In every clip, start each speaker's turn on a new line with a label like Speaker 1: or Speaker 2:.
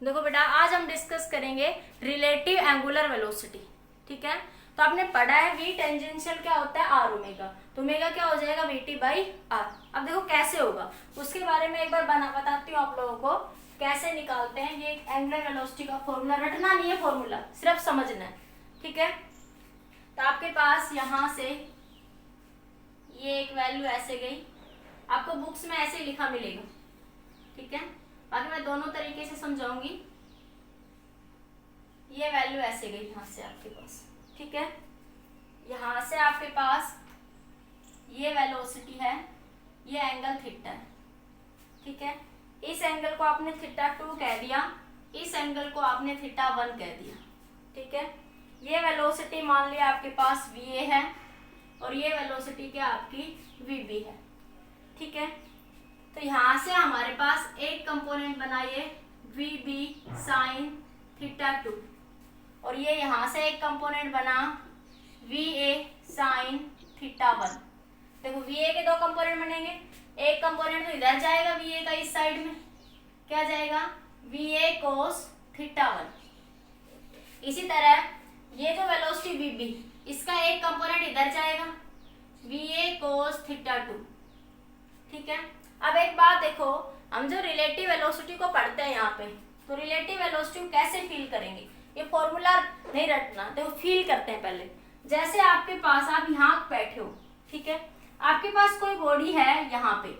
Speaker 1: देखो बेटा, आज हम डिस्कस करेंगे रिलेटिव एंगुलर वेलोसिटी। ठीक है, तो आपने पढ़ा है v टेंजेंशियल क्या होता है r ओमेगा, तो ओमेगा क्या हो जाएगा vt बाई r। अब देखो कैसे होगा उसके बारे में एक बार बताती हूँ आप लोगों को कैसे निकालते हैं। ये एंगुलर वेलोसिटी का फॉर्मूला रटना नहीं है, फॉर्मूला सिर्फ समझना है। ठीक है, तो आपके पास यहाँ से ये एक वैल्यू ऐसे गई, आपको बुक्स में ऐसे लिखा मिलेगा। ठीक है, बाकी मैं दोनों तरीके से समझाऊंगी। ये वैल्यू ऐसे गई यहाँ से आपके पास। ठीक है, यहाँ से आपके पास ये वेलोसिटी है, ये एंगल थीटा है। ठीक है, इस एंगल को आपने थीटा 2 कह दिया, इस एंगल को आपने थीटा 1 कह दिया। ठीक है, ये वेलोसिटी मान लिया आपके पास va है और ये वेलोसिटी क्या आपकी vb है। ठीक है, तो यहाँ से हमारे पास एक कंपोनेंट बना ये vb साइन थीटा 2 और ये यहाँ से एक कंपोनेंट बना va साइन थीटा 1। देखो va के दो कंपोनेंट बनेंगे, एक कंपोनेंट तो इधर जाएगा va का, इस साइड में क्या जाएगा va कोस थीटा 1। इसी तरह ये जो वेलोसिटी vb, इसका एक कंपोनेंट इधर जाएगा va कोस थीटा 2। ठीक है, अब एक बात देखो, हम जो रिलेटिव वेलोसिटी को पढ़ते हैं यहाँ पे, तो रिलेटिव वेलोसिटी को कैसे फील करेंगे, ये फॉर्मूला नहीं रटना, देखो फील करते हैं पहले। जैसे आपके पास आप यहाँ बैठे हो, ठीक है, आपके पास कोई बॉडी है यहाँ पे,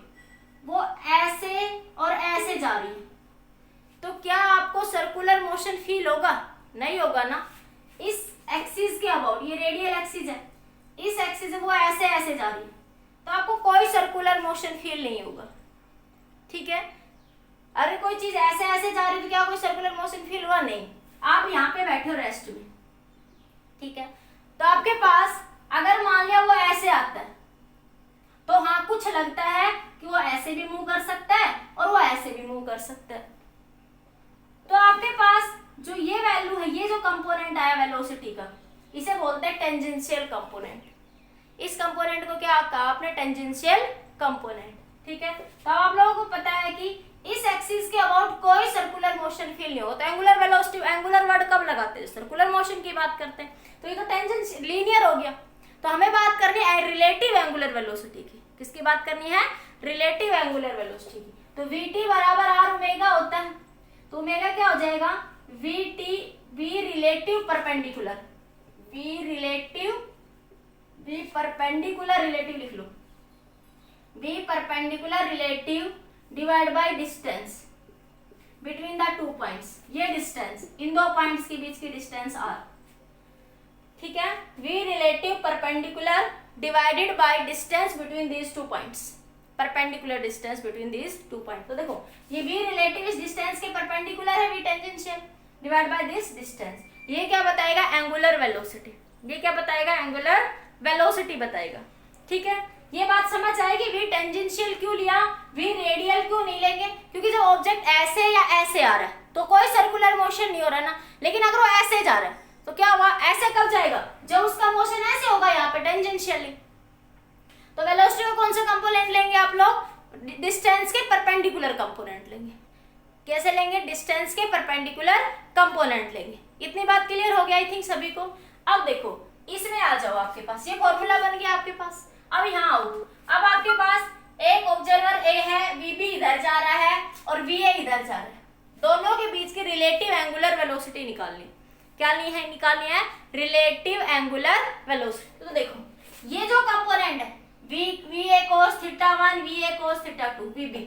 Speaker 1: वो ऐसे और ऐसे जा रही है, तो क्या आपको सर्कुलर मोशन फील होगा? नहीं होगा ना। इस एक्सिस के अबाउट, ये रेडियल एक्सिस है, इस एक्सिस से वो ऐसे ऐसे जा रही है, तो आपको कोई सर्कुलर मोशन फील नहीं होगा। ठीक है, अरे कोई चीज ऐसे ऐसे जा रही है तो क्या कोई सर्कुलर मोशन फील हुआ? नहीं। आप यहाँ पे बैठे हो रेस्ट में, ठीक है, तो आपके पास अगर मान लिया वो ऐसे आता है, तो हाँ कुछ लगता है कि वो ऐसे भी मूव कर सकता है और वो ऐसे भी मूव कर सकता है। तो आपके पास जो ये वैल्यू है, ये जो कंपोनेंट आया वेलोसिटी का, इसे बोलते हैं टेंजेंशियल कंपोनेंट। इस कंपोनेंट को क्या कहा आपने? Tangential component. ठीक है, तो आप लोगों को पता है कि इस एक्सिस के अबाउट कोई सर्कुलर मोशन फील नहीं होता। एंगुलर वेलोसिटी, एंगुलर वर्ड कब लगाते हैं? सर्कुलर मोशन की बात करते हैं। तो ये तो टेंजेंशियल लीनियर हो गया। तो हमें बात करनी है रिलेटिव एंगुलर वेलोसिटी की। किसकी बात करनी है? रिलेटिव एंगुलर वेलोसिटी की। तो vt बराबर r ओमेगा होता है, तो ओमेगा क्या हो जाएगा? vt v relative perpendicular, v relative, v perpendicular relative लिख लो, v perpendicular relative divide by distance between the two points. ये डिस्टेंस, इन दो पॉइंट्स के बीच की डिस्टेंस r। ठीक है, v relative perpendicular divided by distance between these two points, perpendicular distance between these two point. तो देखो ये v रिलेटिव इस डिस्टेंस के परपेंडिकुलर है, v tangential divide by this distance. ये क्या बताएगा? Angular velocity. ये क्या बताएगा? एंगुलर वेलोसिटी बताएगा। ठीक है, ये बात समझ आएगी। v टेंजेंशियल क्यों लिया, v रेडियल क्यों नहीं लेंगे? क्योंकि जब ऑब्जेक्ट ऐसे या ऐसे आ रहा है तो कोई सर्कुलर मोशन नहीं हो रहा ना, लेकिन अगर वो ऐसे जा रहा है तो क्या हुआ? ऐसे कब जाएगा? जब उसका मोशन ऐसे होगा यहाँ पे टेंजेंशियली। तो वेलोसिटी का कौन सा कंपोनेंट लेंगे आप लोग? डिस्टेंस के परपेंडिकुलर कंपोनेंट लेंगे। कैसे लेंगे? डिस्टेंस के परपेंडिकुलर कंपोनेंट लेंगे। इतनी बात क्लियर हो गया आई थिंक सभी को। अब देखो इसमें आ जाओ, आपके पास ये फॉर्मूला बन गया आपके पास। अब यहाँ आओ, अब आपके पास एक ऑब्जर्वर ए है, vb इधर जा रहा है और va इधर जा रहा है, दोनों के बीच की रिलेटिव एंगुलर वेलोसिटी निकालनी। क्या निकालनी है? Relative angular velocity. तो देखो ये जो कंपोनेंट है va cos theta 1, va cos theta 2, vb,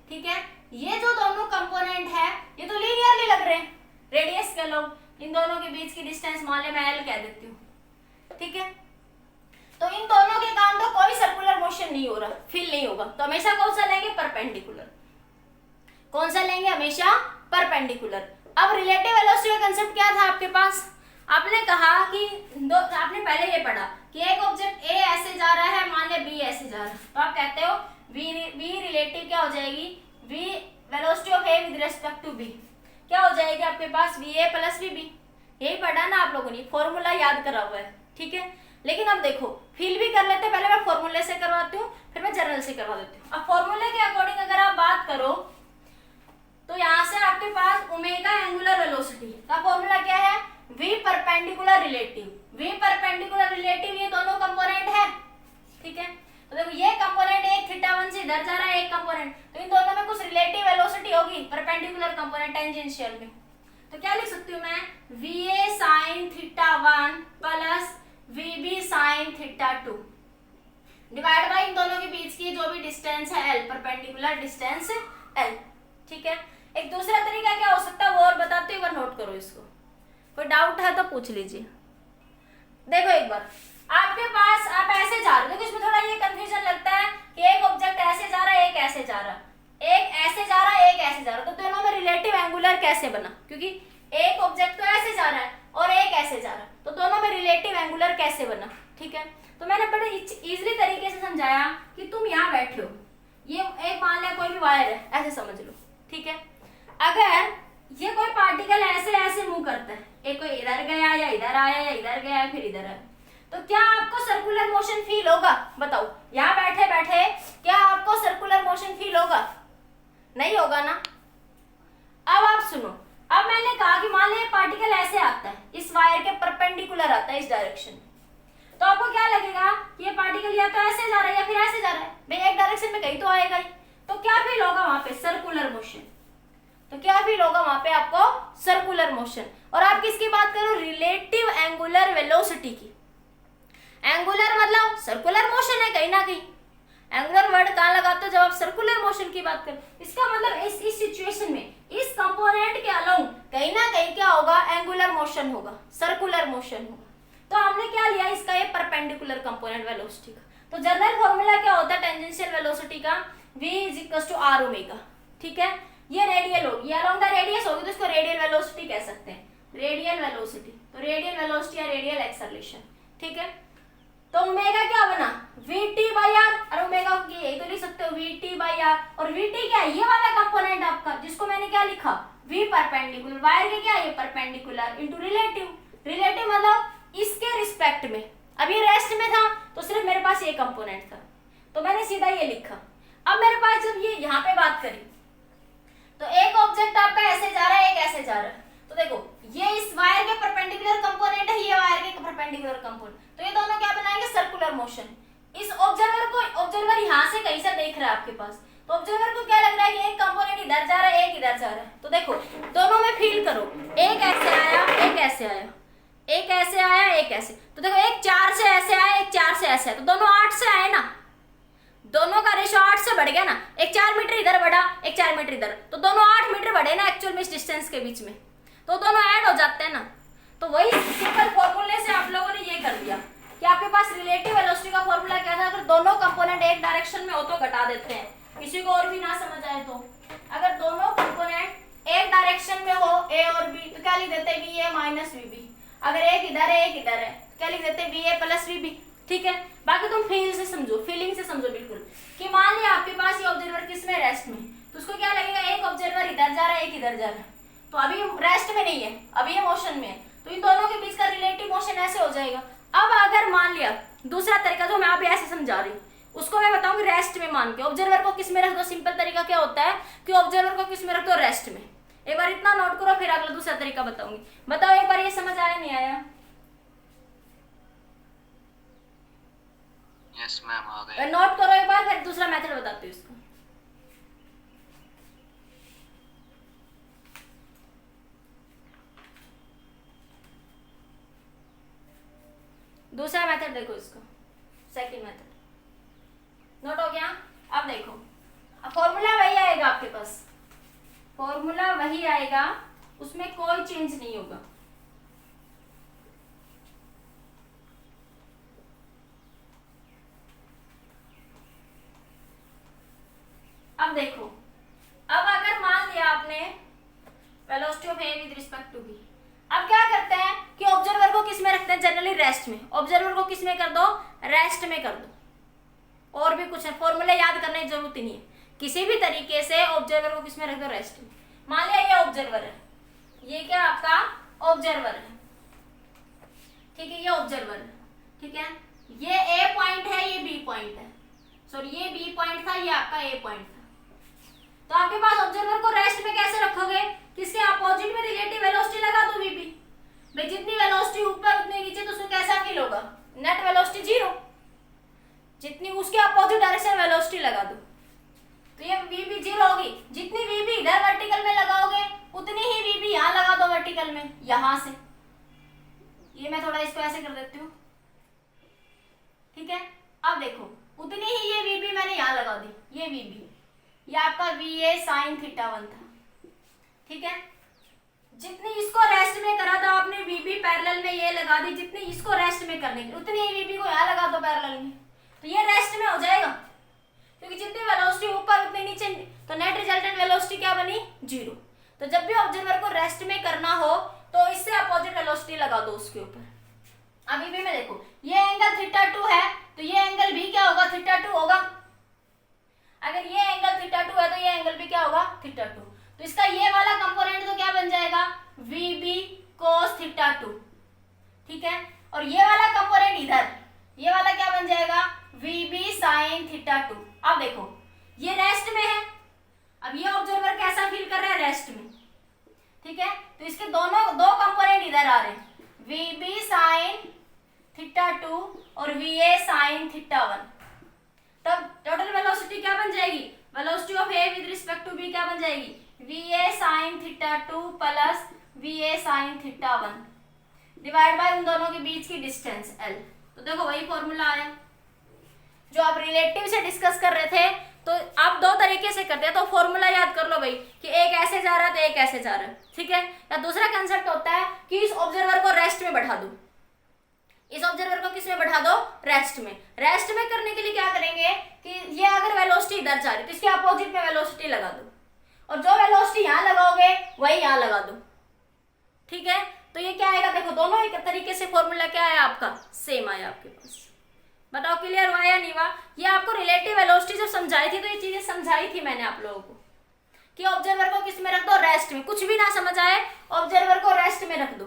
Speaker 1: ठीक है, ये जो दोनों कंपोनेंट है ये तो लीनियरली लग रहे हैं, रेडियस कह लो, इन दोनों के बीच की डिस्टेंस मान ले मैं l कह देती हूँ। ठीक है, तो इन दोनों के कारण तो कोई सर्कुलर मोशन नहीं हो रहा, फील नहीं होगा, तो हमेशा कौन सा लेंगे? परपेंडिकुलर। कौन सा लेंगे? हमेशा परपेंडिकुलर। अब रिलेटिव वेलोसिटी का कांसेप्ट क्या था आपके पास? आपने कहा कि आपने पहले ये पढ़ा कि एक ऑब्जेक्ट ए ऐसे जा रहा है, मान ले बी ऐसे जा रहा है, तो आप कहते हो v रिलेटिव क्या हो जाएगी? v velocity of A with respect to b क्या हो जाएगी आपके पास? va plus vb। यही पढ़ा ना आप लोगों ने, फॉर्मूला याद करा हुआ है। ठीक है, लेकिन अब देखो फील भी कर लेते, पहले मैं फॉर्मूले से करवाती हूँ, फिर मैं जनरल से करवा देती हूँ। अब फॉर्मूले के अकॉर्डिंग अगर आप बात करो तो यहाँ से आपके पास ओमेगा एंगुलर वेलोसिटी का फॉर्मूला क्या है, v perpendicular relative. v perpendicular relative ये दोनों कंपोनेंट है, ठीक है। तो देखो ये कंपोनेंट एक θ1 से इधर जा रहा है, एक कंपोनेंट, तो इन दोनों में कुछ रिलेटिव वेलोसिटी होगी परपेंडिकुलर कंपोनेंट टेंजेंशियल में। तो क्या लिख सकती हूँ मैं, va sin θ1 plus vb sin θ2 divide by इन दोनों के बीच की जो भी डिस्टेंस है l, परपेंडिकुलर डिस्टेंस l, ठीक है। एक दूसरा तरीका क्या हो सकता है वो और बताते हैं, एक बार नोट करो इसको, कोई डाउट है तो पूछ लीजिए। देखो एक बार आपके पास, आप ऐसे जा रहे हो, देखो इसमें थोड़ा ये कंफ्यूजन लगता है कि एक ऑब्जेक्ट ऐसे जा रहा है, एक ऐसे जा रहा है, एक ऐसे जा रहा है, एक ऐसे जा रहा है, तो दोनों में रिलेटिव एंगुलर कैसे बना, क्योंकि एक ऑब्जेक्ट तो ऐसे जा रहा है और एक ऐसे जा रहा है, तो दोनों में रिलेटिव एंगुलर कैसे बना, ठीक है। तो मैंने बड़े इजीली तरीके से समझाया कि तुम यहाँ बैठे हो, ये एक मान लिया कोई भी वायर है, ऐसे समझ लो, ठीक है। अगर ये कोई पार्टिकल ऐसे ऐसे मूव करता है, एक कोई इधर गया या इधर आया या इधर गया फिर इधर आया, तो क्या आपको सर्कुलर मोशन फील होगा, बताओ, यहाँ बैठे बैठे क्या आपको सर्कुलर मोशन फील होगा, नहीं होगा ना। अब आप सुनो, अब मैंने कहा कि मान लीजिए पार्टिकल ऐसे आता है, इस वायर के परपेंडिकुलर आता है इस डायरेक्शन में, तो आपको क्या लगेगा कि ये पार्टिकल या तो ऐसे जा रहा है या फिर ऐसे जा रहा है, भाई एक डायरेक्शन में कहीं तो आएगा ही, तो क्या फील होगा वहां पे, सर्कुलर मोशन। तो क्या फील होगा वहां पे आपको, सर्कुलर मोशन। और आप किसकी बात करो, रिलेटिव एंगुलर वेलोसिटी की। एंगुलर मतलब सर्कुलर मोशन है कहीं ना कहीं, एंगुलर वर्ड कहां लगाते हो, जब आप सर्कुलर मोशन की बात करें, इसका मतलब इस सिचुएशन में इस कंपोनेंट के अलोंग कहीं ना कहीं क्या होगा, एंगुलर मोशन होगा, सर्कुलर मोशन होगा। तो हमने क्या लिया, इसका ये परपेंडिकुलर कंपोनेंट वेलोसिटी का। तो जनरल फॉर्मूला क्या होता है टेंजेंशियल वेलोसिटी का, v = r ओमेगा, ठीक है। ये रेडियल होगी, अलोंग द रेडियस होगी तो इसको रेडियल वेलोसिटी कह सकते हैं, रेडियल वेलोसिटी। तो रेडियल वेलोसिटी या रेडियल एक्सेलरेशन, ठीक है। तो ओमेगा क्या बना, vt/r, और ओमेगा यही तो लिख सकते हो vt/r, और vt क्या है, ये वाला कंपोनेंट आपका जिसको मैंने क्या लिखा, v परपेंडिकुलर, वायर के क्या है, ये परपेंडिकुलर इनटू रिलेटिव। रिलेटिव मतलब इसके रिस्पेक्ट में, अब ये रेस्ट में था तो सिर्फ मेरे पास ये कंपोनेंट था, तो मैंने सीधा ये लिखा। अब मेरे पास जब ये यहाँ पे बात करी, तो एक ऑब्जेक्ट आपका ऐसे जा रहा है, एक ऐसे जा रहा है, तो देखो ये इस वायर के परपेंडिकुलर कंपोनेंट है, ये वायर के परपेंडिकुलर कंपोनेंट, तो ये दोनों क्या बनाएंगे, सर्कुलर मोशन। इस ऑब्जर्वर को, ऑब्जर्वर यहाँ से कहीं से देख रहा है आपके पास, तो ऑब्जर्वर को क्या लग रहा है कि एक कंपोनेंट इधर जा रहा है, एक इधर जा रहा है, तो देखो दोनों में फील करो, एक ऐसे आया, एक ऐसे आया, एक ऐसे आया, एक ऐसे, तो देखो एक 4 से ऐसे आया, एक 4 से ऐसे आया, तो दोनों 8 से आए ना, दोनों का रेशो 8 से बढ़ गया ना, एक 4 मीटर इधर बढ़ा, एक 4 मीटर इधर, तो दोनों 8 मीटर बढ़े ना एक्चुअल में इस डिस्टेंस के बीच में, तो दोनों ऐड हो जाते हैं ना। तो वही सिंपल फॉर्मूले से आप लोगों ने ये कर दिया कि आपके पास रिलेटिव वेलोसिटी का फॉर्मूला क्या था, अगर दोनों कंपोनेंट एक डायरेक्शन में हो तो घटा देते हैं, किसी को और भी ना समझ आए तो, अगर दोनों कंपोनेंट एक डायरेक्शन में हो ए और बी, तो क्या लिख देते हैं, va माइनस vb। अगर एक इधर है, एक इधर है, तो क्या लिख देते हैं, va प्लस vb, ठीक है। बाकी तुम फील से समझो, फीलिंग से समझो बिल्कुल, कि मान लिया आपके पास ये ऑब्जर्वर किस में, रेस्ट में, तो उसको क्या लगेगा, एक ऑब्जर्वर इधर जा रहा है, एक इधर जा रहा है, तो अभी रेस्ट में नहीं है, अभी ये मोशन में है, तो इन दोनों के बीच का रिलेटिव मोशन ऐसे हो जाएगा। अब अगर मान लिया दूसरा तरीका जो मैं अभी ऐसे समझा रही हूँ, उसको मैं बताऊंगी रेस्ट में मान के, ऑब्जर्वर को किस में रख दो, सिंपल तरीका क्या होता है कि ऑब्जर्वर को किस में रख दो, रेस्ट में। एक बार इतना नोट करो, फिर अगला दूसरा तरीका बताऊंगी। बताओ एक बार ये समझ आया नहीं आया?
Speaker 2: यस मैम आ गया।
Speaker 1: नोट करो एक बार, फिर दूसरा मेथड बताती हूँ इसको। दूसरा मेथड देखो इसको, सेकंड मेथड नोट हो गया। अब देखो, अब फॉर्मूला वही आएगा आपके पास, फॉर्मूला वही आएगा, उसमें कोई चेंज नहीं होगा। अब देखो, अब अगर मान लिया आपने velocity of A with respect to B, अब क्या करते हैं कि ऑब्जर्वर को किस में रखते हैं, जनरली रेस्ट में। ऑब्जर्वर को किस में कर दो, रेस्ट में कर दो। और भी कुछ है, फॉर्मूला याद करने की जरूरत ही नहीं है, किसी भी तरीके से ऑब्जर्वर को किस में रख दो, रेस्ट में। मान लिया ये ऑब्जर्वर है, ये क्या आपका ऑब्जर्वर है, ठीक है, ये ऑब्जर्वर है, ठीक है, ये ए पॉइंट है, ये बी पॉइंट है, सॉरी ये बी पॉइंट था, ये आपका ए पॉइंट था। तो आपके पास ऑब्जर्वर को रेस्ट में कैसे रखोगे, किसके अपोजिट में यहां से, ये मैं थोड़ा इसको ऐसे कर देती हूँ, ठीक है। अब देखो उतनी ही ये वीबी मैंने यहाँ लगा दी, ये वीबी, ये आपका VA sin θ1 था, ठीक है। जितनी इसको रेस्ट में करा था आपने वीबी पैरेलल में ये लगा दी, जितनी इसको रेस्ट में करने की उतनी ही वीबी को यहाँ लगा दो पैरेलल में, तो ये रेस्ट में हो जाएगा, क्योंकि जितनी वेलोसिटी ऊपर उतनी नीचे, तो नेट रिजल्टेंट वेलोसिटी क्या बनी, 0। तो जब भी ऑब्जर्वर को रेस्ट में करना हो तो इससे अपोजिट वेलोसिटी लगा दो उसके ऊपर। अभी भी में देखो ये एंगल θ2 है, तो ये एंगल भी क्या होगा, θ2 होगा। अगर ये एंगल θ2 है तो ये एंगल भी क्या होगा, θ2। तो इसका ये वाला कंपोनेंट तो क्या बन जाएगा, VB cos θ2, ठीक है। और ये वाला कंपोनेंट इधर, ये वाला क्या बन जाएगा, VB sin θ2। अब देखो ये रेस्ट में है, अब ये ऑब्जर्वर कैसा फील कर रहा है, रेस्ट में, ठीक है। तो इसके दोनों दो कंपोनेंट इधर आ रहे हैं, VB sin θ2 और VA sin θ1। तब टोटल वेलोसिटी क्या बन जाएगी, velocity of A with respect to B क्या बन जाएगी, VA sin θ2 plus VA sin θ1 divide by उन दोनों के बीच की डिस्टेंस L। तो देखो वही फॉर्मूला आया जो आप रिलेटिव से डिस्कस कर रहे थे। तो आप दो तरीके से करते हैं, तो फॉर्मूला याद कर लो भाई कि एक ऐसे जा रहा है तो एक ऐसे जा रहा है, ठीक है। या दूसरा कंसेप्ट होता है कि इस ऑब्जर्वर को रेस्ट में बैठा दो, इस ऑब्जर्वर को किस में बैठा दो, रेस्ट में। रेस्ट में करने के लिए क्या करेंगे कि ये अगर वेलोसिटी इधर जा रही है तो इसके अपोजिट में वेलोसिटी लगा दो, और जो वेलोसिटी यहाँ लगाओगे वही यहाँ लगा दो, ठीक है। तो ये क्या आएगा, देखो दोनों एक तरीके से फॉर्मूला क्या आया आपका, सेम आया आपके पास। बताओ क्लियर हुआ या नहीं हुआ। ये आपको रिलेटिव वेलोसिटी जब समझाई थी तो ये चीजें समझाई थी मैंने आप लोगों को कि ऑब्जर्वर को किस में रख दो, रेस्ट में। कुछ भी ना समझ आए ऑब्जर्वर को रेस्ट में रख दो।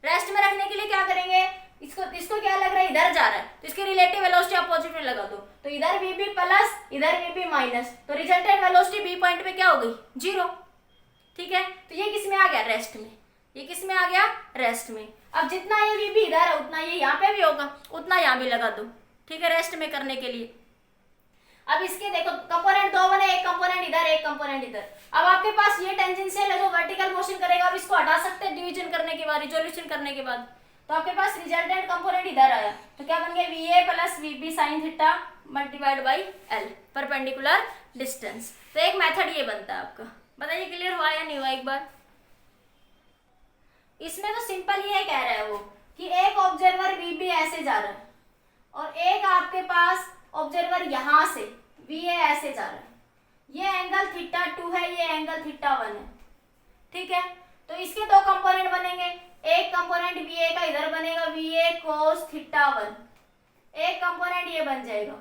Speaker 1: रेस्ट में रखने के लिए क्या करेंगे, इसको क्या लग रहा है, इधर जा रहा है, तो इसकी रिलेटिव वेलोसिटी अपोजिट में लगा दो, तो इधर VB प्लस इधर VB माइनस, तो रिजल्टेंट वेलोसिटी B पॉइंट पे क्या हो गई, 0, ठीक है। तो ये किस में आ गया, रेस्ट में। ये किस में आ गया, रेस्ट में। अब जितना ये VB इधर है उतना ये यहाँ पे भी होगा, उतना यहाँ भी लगा दो, ठीक है, रेस्ट में करने के लिए। अब इसके देखो कंपोनेंट दो बने, एक कंपोनेंट इधर एक कंपोनेंट इधर। अब आपके पास ये टेंजेंशियल है जो वर्टिकल मोशन करेगा, अब इसको हटा सकते हैं डिवीजन करने के बाद, रिजोल्यूशन करने के बाद। तो आपके पास रिजल्टेंट कंपोनेंट इधर आया, तो क्या बन गया, VA plus VB sin θ multiplied by L perpendicular distance. तो एक मेथड ये बनता है आपका। बताइए क्लियर हुआ या नहीं हुआ एक बार। इसमें तो सिंपल ये कह रहा है वो कि एक ऑब्जर्वर VB ऐसे जा रहा है और एक आपके पास ऑब्जर्वर यहां से VA ऐसे जा रहा है। ये एंगल θ2 है, ये एंगल θ1 है, ठीक है। तो इसके दो कंपोनेंट बनेंगे, एक कंपोनेंट VA का इधर बनेगा VA cos θ1, एक कंपोनेंट ये बन जाएगा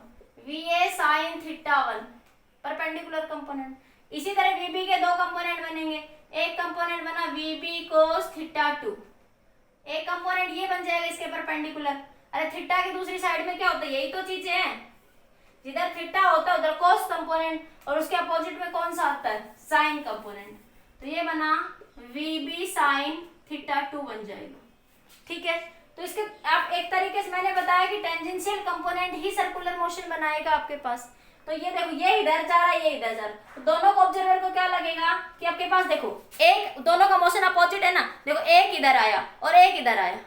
Speaker 1: VA sin θ1 परपेंडिकुलर कंपोनेंट। इसी तरह VB के दो कंपोनेंट बनेंगे, एक कंपोनेंट बना VB cos θ2, एक कंपोनेंट ये बन जाएगा इसके परपेंडिकुलर। अरे थीटा की दूसरी साइड में क्या होता है, यही तो चीजें हैं, जिधर थीटा होता है उधर cos कंपोनेंट और उसके अपोजिट में कौन सा आता है, साइन कंपोनेंट। तो ये बना VB sin θ2 बन जाएगा, ठीक है। तो इसके आप एक तरीके से मैंने बताया कि टेंजेंशियल कंपोनेंट ही सर्कुलर मोशन बनाएगा आपके पास। तो ये देखो ये इधर जा रहा है, ये इधर जा रहा है, तो दोनों को ऑब्जर्वर को क्या लगेगा कि आपके पास देखो एक दोनों का मोशन अपोजिट है ना, देखो एक इधर आया और एक इधर आया,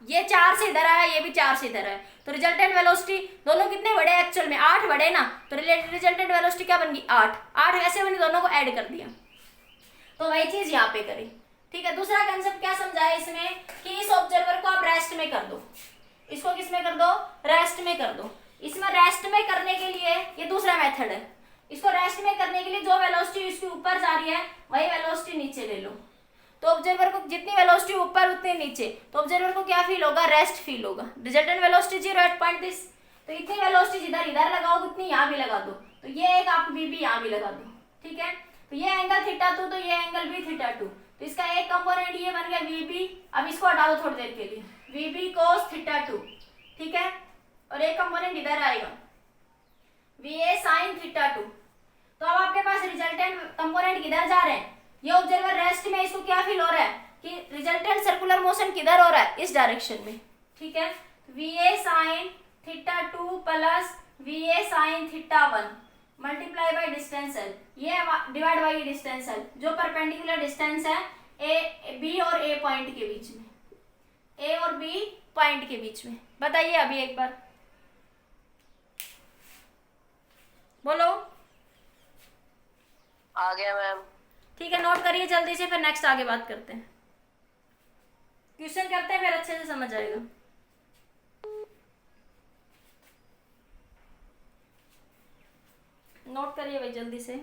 Speaker 1: ये 4 से इधर आया, ये भी 4 से इधर आया, तो रिजल्टेंट वेलोसिटी दोनों कितने बड़े एक्चुअल में 8 बड़े ना, तो रिजल्टेंट वेलोसिटी क्या बन गई 8 वैसे बनी, दोनों को ऐड कर दिया। तो वही चीज यहाँ पे करी, ठीक है। दूसरा कंसेप्ट क्या समझाया इसमें कि इस ऑब्जर्वर को आप रेस्ट में कर दो, इसको किस में कर दो, रेस्ट में कर दो। इसमें रेस्ट में करने के लिए ये दूसरा मेथड है, इसको रेस्ट में करने के लिए जो वेलोसिटी इसके ऊपर जा रही है वही वेलोसिटी नीचे ले लो, तो ऑब्जर्वर को जितनी वेलोसिटी ऊपर उतनी नीचे, तो ऑब्जर्वर को क्या फील होगा, रेस्ट फील होगा। Resultant velocity 0 at point this, तो इतनी वेलोसिटी जिधर इधर लगाओ उतनी यहाँ भी लगा दो, तो ये एक आप VB यहाँ भी लगा दो, ठीक है। तो ये एंगल θ2 तो ये एंगल भी θ2, तो इसका एक कंपोनेंट ये बन गया VB। अब इसको हटा दो थोड़ी देर के लिए, VB cos θ2, ठीक है, और एक कंपोनेंट इधर आएगा VA sin θ2। तो अब आपके पास रिजल्टेंट कंपोनेंट किधर जा रहे हैं, ये ऑब्जर्वर रेस्ट में, इसको क्या फील हो रहा है कि रिजल्टेंट सर्कुलर मोशन किधर हो रहा है, इस डायरेक्शन में, ठीक है। VA sin θ2 plus VA sin θ1 multiply by distance L, ये डिवाइड बाई डिस्टेंस L, जो परपेंडिकुलर डिस्टेंस है ए, बी और ए पॉइंट के बीच में, ए और बी पॉइंट के बीच में। बताइए अभी एक बार बोलो।
Speaker 2: आ गया मैम।
Speaker 1: ठीक है, नोट करिए जल्दी से, फिर नेक्स्ट आगे बात करते हैं। क्वेश्चन करते हैं, फिर अच्छे से समझ आएगा। नोट करिए भाई जल्दी से।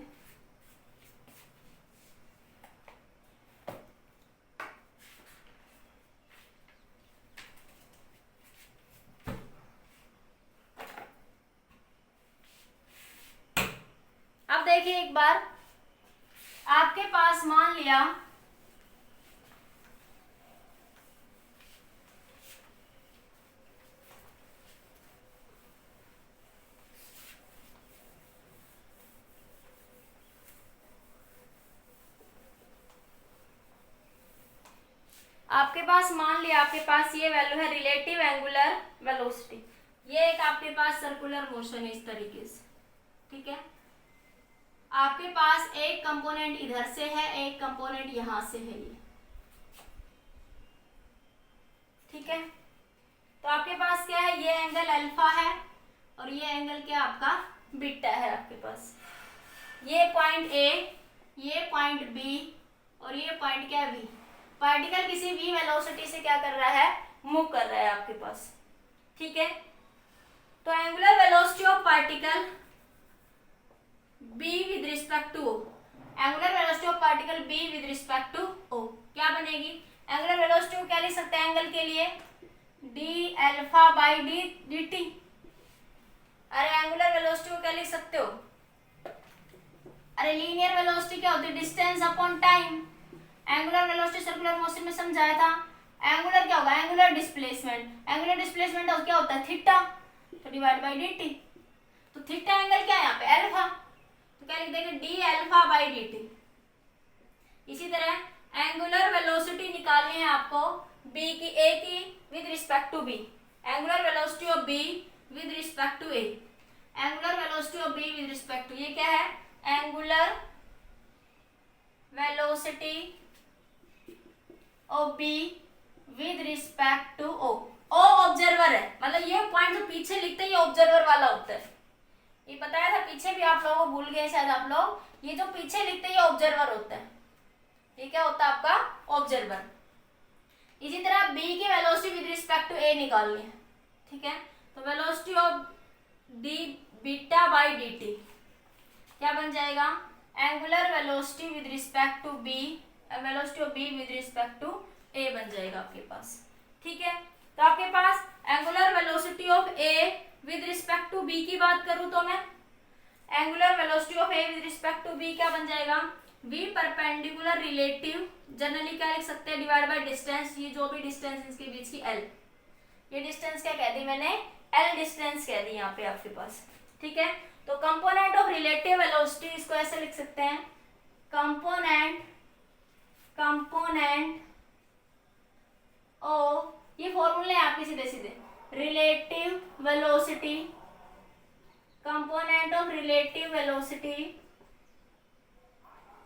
Speaker 1: अब देखिए एक बार, आपके पास मान लिया आपके पास ये वैल्यू है रिलेटिव एंगुलर वेलोसिटी। ये एक आपके पास सर्कुलर मोशन है इस तरीके से, ठीक है। आपके पास एक कंपोनेंट इधर से है, एक कंपोनेंट यहां से है, ये ठीक है। तो आपके पास क्या है, ये एंगल अल्फा है और ये एंगल क्या आपका बीटा है आपके पास। ये पॉइंट ए, ये पॉइंट बी और ये पॉइंट क्या वी। पार्टिकल किसी वी वेलोसिटी से क्या कर रहा है, मूव कर रहा है आपके पास, ठीक है। तो angular velocity of particle B with respect to O, angular velocity of particle B with respect to O क्या बनेगी। एंगुलर वेलोसिटी को क्या लिख सकते हैं एंगल के लिए, D alpha by d T. अरे एंगुलर वेलोसिटी को क्या लिख सकते हो, अरे लीनियर वेलोसिटी क्या होती है, distance upon time. Angular velocity circular motion में समझाया था। एंगुलर क्या होगा, एंगुलर डिस्प्लेसमेंट। एंगुलर डिस्प्लेसमेंट क्या होता है, थीटा, तो डिवाइड बाई डी टी। तो थीटा एंगल क्या है यहाँ पे, अल्फा, तो क्या लिख देंगे, D alpha by d T. इसी तरह एंगुलर वेलोसिटी निकालनी है आपको बी की, ए की with respect to B. Angular velocity of B with respect to A, angular velocity of B with respect to, ये क्या है, angular velocity of B with respect to O. O observer है, मतलब ये point जो पीछे लिखते हैं ये ऑब्जर्वर वाला होता है। ये बताया था पीछे भी, आप लोगों को भूल गए शायद आप लोग, ये जो पीछे लिखते हैं ये ऑब्जर्वर होता है। ये क्या होता है आपका, ऑब्जर्वर। इसी तरह बी की velocity with respect to A निकालनी है, ठीक है। तो velocity of d beta by d t क्या बन जाएगा, angular velocity with respect to B, velocity of B with respect to A बन जाएगा आपके पास, ठीक है। तो आपके पास angular velocity of A with respect to B की बात करूं तो मैं, angular velocity of A with respect to B क्या बन जाएगा, v परपेंडिकुलर रिलेटिव, जनरली क्या लिख सकते हैं, डिवाइड बाय डिस्टेंस। ये जो भी डिस्टेंस इसके बीच की l, ये डिस्टेंस क्या कह दी मैंने, l डिस्टेंस कह दी यहाँ पे आपके पास, ठीक है। तो कंपोनेंट ऑफ रिलेटिव वेलोसिटी इसको ऐसे लिख सकते हैं, कंपोनेंट ओ, ये फॉर्मूले आपके सीधे सीधे, relative velocity, component of relative velocity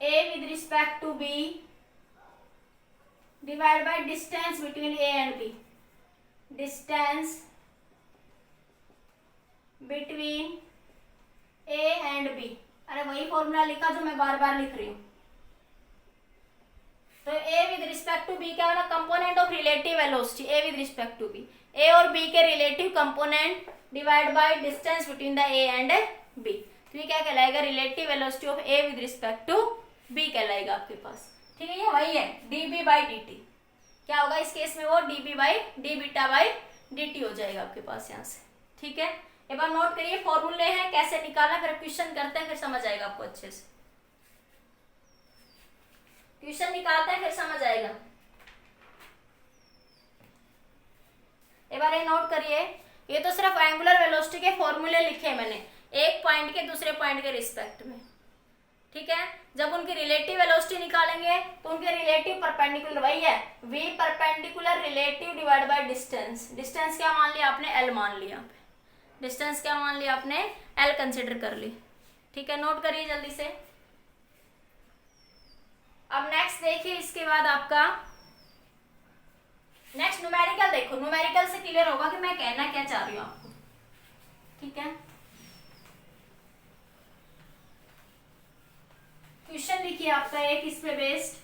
Speaker 1: a with respect to b divided by distance between a and b, distance between a and b। अरे वही फॉर्मूला लिखा जो मैं बार बार लिख रही हूँ। तो a with respect to b क्या होगा, component of relative velocity a with respect to b, a और b के relative component divide by distance between the a and b। तो ये क्या कहलाएगा, relative velocity of a with respect to b कहलाएगा आपके पास, ठीक है। ये वही है db बाई dt, क्या होगा इस केस में, वो db by D beta by dt हो जाएगा आपके पास यहाँ से, ठीक है। एक बार नोट करिए, फॉर्मूले हैं कैसे निकालना, फिर क्वेश्चन करते हैं, फिर समझ आएगा आपको अच्छे से। क्वेश्चन निकालते हैं फिर समझ आएगा। एक बार ये नोट करिए, ये तो सिर्फ एंगुलर वेलोसिटी के फॉर्मूले लिखे मैंने एक पॉइंट के दूसरे पॉइंट के रिस्पेक्ट में, ठीक है। जब उनकी रिलेटिव वेलोसिटी निकालेंगे तो उनके रिलेटिव परपेंडिकुलर वही है, v perpendicular relative divide by distance. Distance क्या मान लिया आपने, l मान लिया, डिस्टेंस क्या मान लिया आपने, l कंसिडर कर ली, ठीक है। नोट करिए जल्दी से। अब नेक्स्ट देखिए, इसके बाद आपका नेक्स्ट न्यूमेरिकल देखो। न्यूमेरिकल से क्लियर होगा कि मैं कहना क्या चाह रही हूँ आपको, ठीक है। क्वेश्चन लिखिए आपका एक इस पे बेस्ड।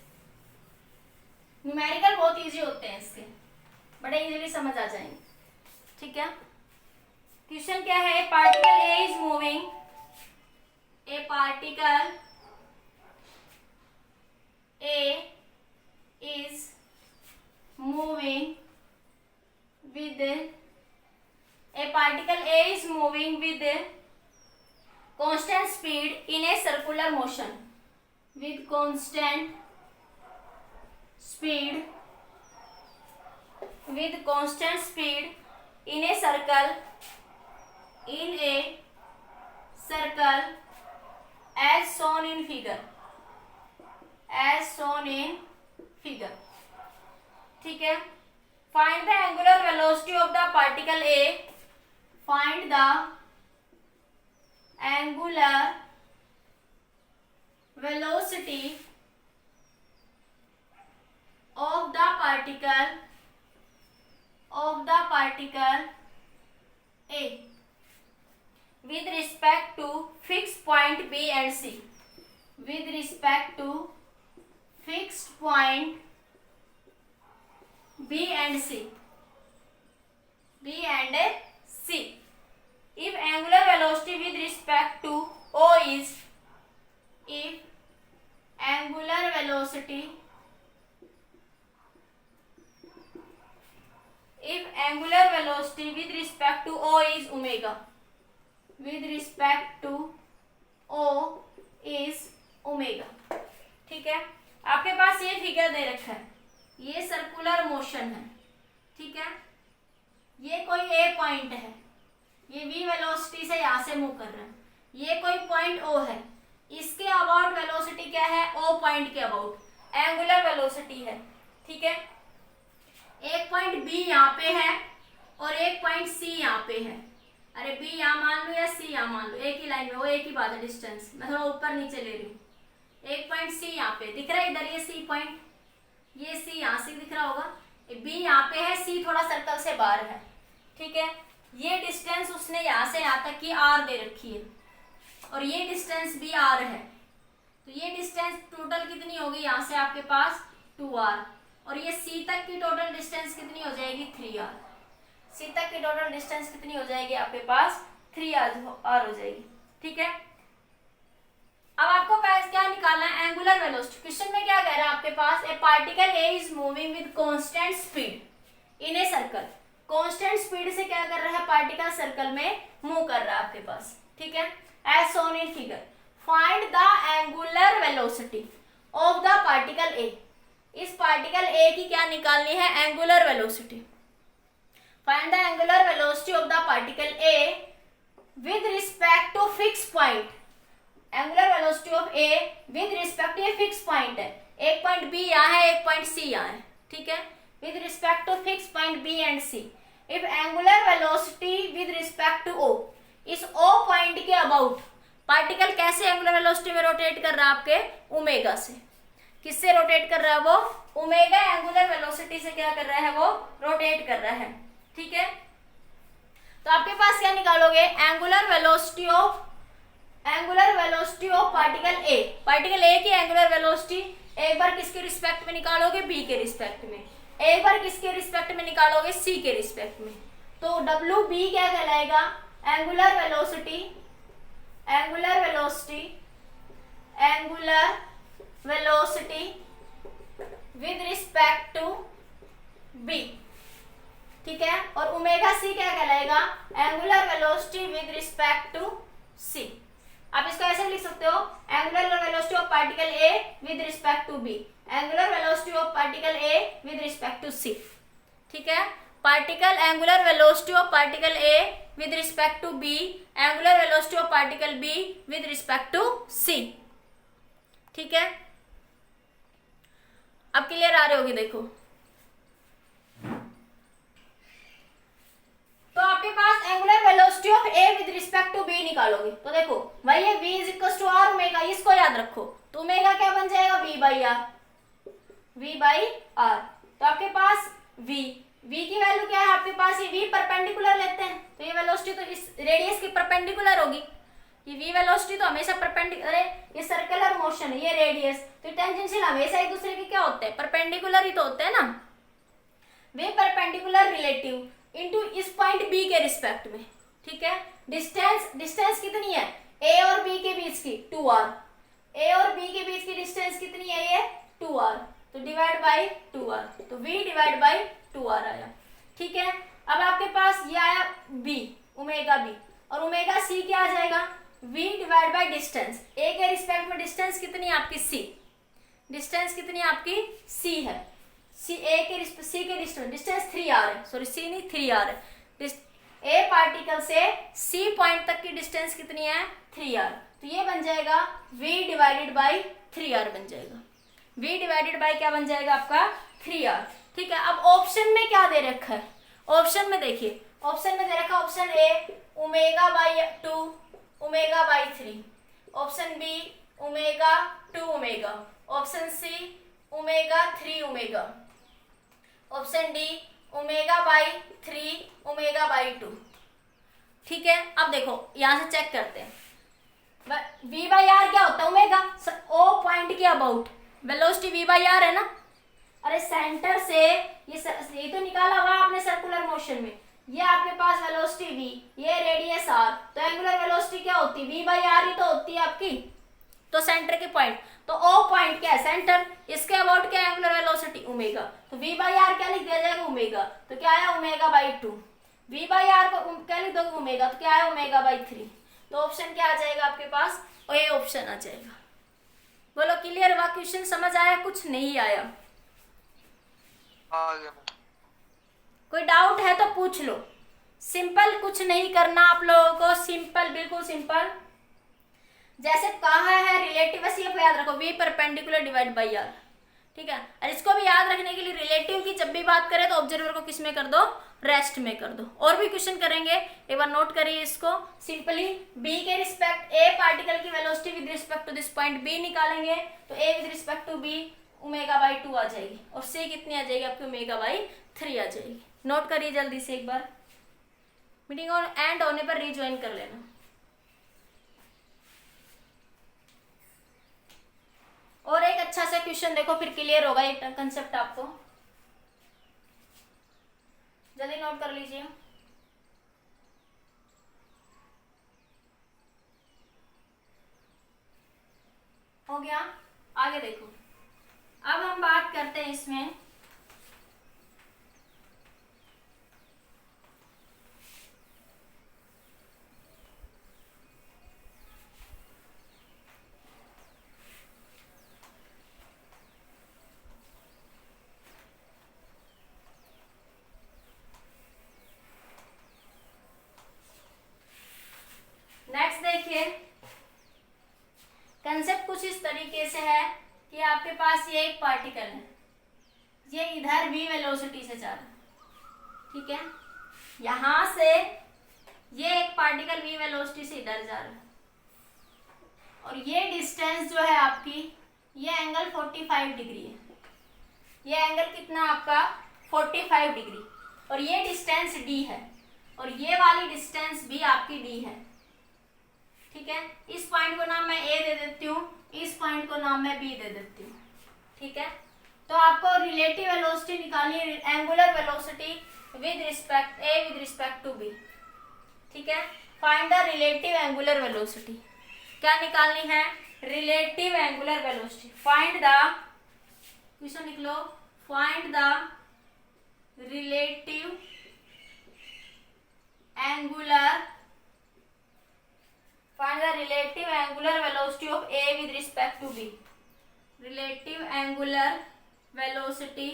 Speaker 1: न्यूमेरिकल बहुत इजी होते हैं इसके, बड़े इजीली समझ आ जाएंगे, ठीक है। क्वेश्चन क्या है, particle A is moving, A particle A is moving with a particle A is moving with constant speed in a circular motion, with constant speed in a circle as shown in figure, ठीक है। Find the angular velocity of the particle A. Find the angular velocity of the particle A with respect to fixed point B and C. With respect to fixed point B and C. If angular velocity with respect to O is, if angular velocity with respect to O is omega, ठीक है। आपके पास ये figure दे रखा है, ये circular motion है, ठीक है। ये कोई ए पॉइंट है, ये वी वेलोसिटी से यहां से मूव कर रहा है, ये कोई पॉइंट ओ है, इसके अबाउट वेलोसिटी क्या है, ओ पॉइंट के अबाउट एंगुलर वेलोसिटी है, ठीक है। एक पॉइंट बी यहाँ पे है और एक पॉइंट सी यहाँ पे है। अरे बी यहाँ मान लो या सी यहाँ मान लो, एक ही लाइन में, वो एक ही बात है, डिस्टेंस मैं थोड़ा ऊपर नीचे ले रही हूँ। एक पॉइंट सी यहाँ पे दिख रहा है, इधर ये सी पॉइंट, ये सी यहाँ से दिख रहा होगा, बी यहाँ पे है, सी थोड़ा सर्कल से बाहर है, ठीक है। ये डिस्टेंस उसने यहाँ से यहाँ तक की आर दे रखी है और ये डिस्टेंस भी आर है, तो ये डिस्टेंस टोटल कितनी होगी, यहाँ से आपके पास 2r, और ये सी तक की टोटल डिस्टेंस कितनी हो जाएगी, 3r। सी तक की टोटल डिस्टेंस कितनी हो जाएगी आपके पास, 3r हो जाएगी, ठीक है। अब आपको क्या निकालना है, एंगुलर वेलोसिटी। क्वेश्चन में क्या कह रहा है आपके पास, a particle A is moving with constant speed in a circle. Constant speed से क्या कर रहा है, पार्टिकल सर्कल में मूव कर रहा है आपके पास, ठीक है, as shown in figure. Find the angular velocity of the particle A. इस पार्टिकल ए की क्या निकालनी है, angular velocity. Find the angular velocity of the particle A with respect to fix point. Angular velocity of A with respect to a fix point है, एक point B यहाँ है, एक पॉइंट सी यहाँ है, ठीक है, with respect to fix point B and C. If angular velocity with respect to O, इस ओ पॉइंट के अबाउट पार्टिकल कैसे एंगुलर वेलोसिटी में रोटेट कर रहा है, आपके ओमेगा से। किससे रोटेट कर रहा है वो, ओमेगा एंगुलर वेलोसिटी से क्या कर रहा है, वो रोटेट कर रहा है, ठीक है। तो आपके पास क्या निकालोगे, angular velocity of particle A. Particle A की एंगुलर वेलोसिटी एक बार किसके रिस्पेक्ट में निकालोगे, बी के रिस्पेक्ट में, एक बार किसके रिस्पेक्ट में निकालोगे, सी के रिस्पेक्ट में। तो डब्ल्यू बी क्या कहलाएगा, angular velocity with respect to B, ठीक है। और ओमेगा सी क्या कहलाएगा, angular velocity with respect to C. आप इसको ऐसे लिख सकते हो, angular velocity of particle A with respect to B, angular velocity of particle A with respect to C, ठीक है। Particle angular velocity of particle A with respect to B, angular velocity of particle B with respect to C, ठीक है। अब clear आ रही होगी, देखो। तो आपके पास angular velocity of A with respect to B निकालोगे, तो देखो भाई ये v is equal to r omega, इसको याद रखो। तो ओमेगा क्या बन जाएगा, v by r, v by r। तो आपके पास v की वैल्यू क्या है आपके पास, ये v परपेंडिकुलर लेते हैं तो ये वेलोसिटी तो इस रेडियस की परपेंडिकुलर होगी, ये v वेलोसिटी तो हमेशा परपेंडिकुलर, अरे ये सर्कुलर मोशन है, ये रेडियस, तो टेंजेंशियल हमेशा एक दूसरे के क्या होते हैं, परपेंडिकुलर ही तो होते हैं ना। वे परपेंडिकुलर रिलेटिव इनटू इस पॉइंट b के रिस्पेक्ट में, ठीक है। डिस्टेंस कितनी है a और b के बीच की 2r, a और b के बीच की डिस्टेंस कितनी है, ये 2r, तो डिवाइड बाई 2r, तो v डिवाइड बाई 2r आया, ठीक है। अब आपके पास ये आया b, ओमेगा b, और ओमेगा c क्या आ जाएगा, v divide by distance, a के रिस्पेक्ट में डिस्टेंस कितनी है आपकी c, डिस्टेंस कितनी है आपकी c है, c के डिस्टेंस 3r है, सॉरी c नहीं 3r है, a पार्टिकल से c पॉइंट तक की डिस्टेंस कितनी है 3r, तो ये बन जाएगा v डिवाइडेड बाई 3r बन जाएगा, v डिवाइडेड बाई क्या बन जाएगा आपका 3r, ठीक है। अब ऑप्शन में क्या दे रखा है, ऑप्शन में देखिए, ऑप्शन में दे रखा है option A omega by 2 omega by 3, option B omega 2 omega, option C omega 3 omega, option D omega by 3 omega by 2, ठीक है। अब देखो यहां से चेक करते हैं, v बाई आर क्या होता है, ओमेगा, ओ पॉइंट के about velocity v by R है ना, अरे सेंटर से ये तो निकाला हुआ आपने सर्कुलर मोशन में, ये आपके पास वेलोसिटी v, ये रेडियस r, तो एंगुलर वेलोसिटी क्या होती है v बाई आर ही तो होती है आपकी, तो सेंटर के पॉइंट, तो o पॉइंट क्या है सेंटर, इसके अबाउट क्या एंगुलर वेलोसिटी ओमेगा, तो v बाई आर क्या लिख दिया जाएगा ओमेगा, तो क्या है omega by 2, v by R को क्या लिख दोगे ओमेगा, तो क्या है ओमेगा बाई 3, तो ऑप्शन क्या आ जाएगा आपके पास, ए ऑप्शन आ जाएगा। बोलो क्लियर हुआ, क्वेश्चन समझ आया, कुछ नहीं आया, कोई डाउट है तो पूछ लो, सिंपल कुछ नहीं करना आप लोगों को, सिंपल बिल्कुल सिंपल, जैसे कहा है रिलेटिव वैसे ये याद रखो, v perpendicular divide by r, ठीक है। और इसको भी याद रखने के लिए रिलेटिव की जब भी बात करें तो ऑब्जर्वर को किस में कर दो, रेस्ट में कर दो। और भी क्वेश्चन करेंगे, एक बार नोट करिए इसको, सिंपली b के रिस्पेक्ट a पार्टिकल की velocity with respect to this point b निकालेंगे, तो a with respect to b omega by 2 आ जाएगी, और c कितनी आ जाएगी आपकी ओमेगा बाई 3 आ जाएगी। नोट करिए जल्दी से एक बार, मीटिंग और एंड होने पर रिज्वाइन कर लेना। और एक अच्छा सा क्वेश्चन देखो, फिर क्लियर होगा ये कंसेप्ट आपको, जल्दी नोट कर लीजिए। हो गया, आगे देखो, अब हम बात करते हैं इसमें नेक्स्ट, देखिए कंसेप्ट कुछ इस तरीके से है कि आपके पास ये एक पार्टिकल है, ये इधर v वेलोसिटी से जा रहा है, ठीक है, यहां से ये एक पार्टिकल v वेलोसिटी से इधर जा रहा है, और ये डिस्टेंस जो है आपकी, ये एंगल 45 डिग्री है, ये एंगल कितना आपका 45 डिग्री, और ये डिस्टेंस d है, और ये वाली डिस्टेंस भी आपकी d है, ठीक है। इस पॉइंट को नाम मैं a दे देती हूँ, इस पॉइंट को नाम मैं b दे देती हूँ, ठीक है। तो आपको रिलेटिव वेलोसिटी निकालनी है, angular velocity with respect a with respect to b, ठीक है। Find the relative angular velocity, क्या निकालनी है, relative angular velocity, find the, question लिख लो, find the relative angular, find the relative angular velocity of a with respect to b, relative angular velocity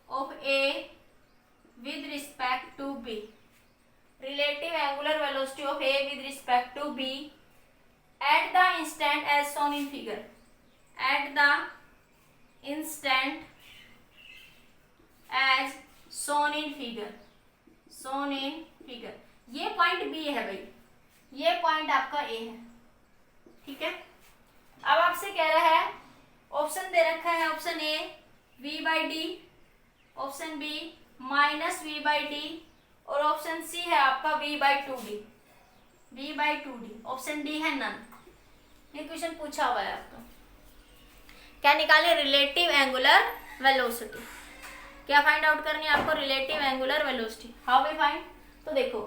Speaker 1: of a with respect to b, relative angular velocity of a with respect to b at the instant as shown in figure, at the instant as shown in figure, shown in figure, ये point B है भाई, ये point आपका ए है, ठीक है। अब आपसे कह रहा है, ऑप्शन दे option A v/d, option B -v/d और ऑप्शन सी है आपका v/2d, v/2d। ऑप्शन डी है नन। ये क्वेश्चन पूछा हुआ है आपका। क्या निकाले? Relative angular velocity. क्या फाइंड आउट करनी है आपको? Relative angular velocity. How we find? तो देखो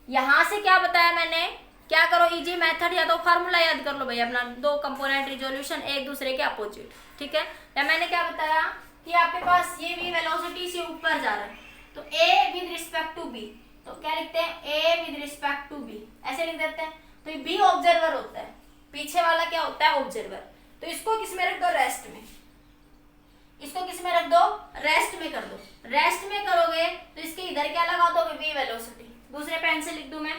Speaker 1: यहां से क्या बताया मैंने, क्या करो इजी मेथड या तो फार्मूला याद कर लो भाई अपना, दो कंपोनेंट रिजोल्यूशन एक दूसरे के अपोजिट, ठीक है। या मैंने क्या बताया कि आपके पास ये भी वेलोसिटी से ऊपर जा रहा है, तो a with respect to b, तो क्या लिखते हैं? a with respect to b, ऐसे लिख देते हैं। तो ये b ऑब्जर्वर होता है, पीछे वाला क्या होता है? ऑब्जर्वर। तो इसको किस में रख दो? रेस्ट में। इसको किस में रख दो? रेस्ट में कर दो। रेस्ट में करोगे तो इसके इधर क्या लगा दोगे? v velocity. दूसरे पेन से लिख दूं मैं,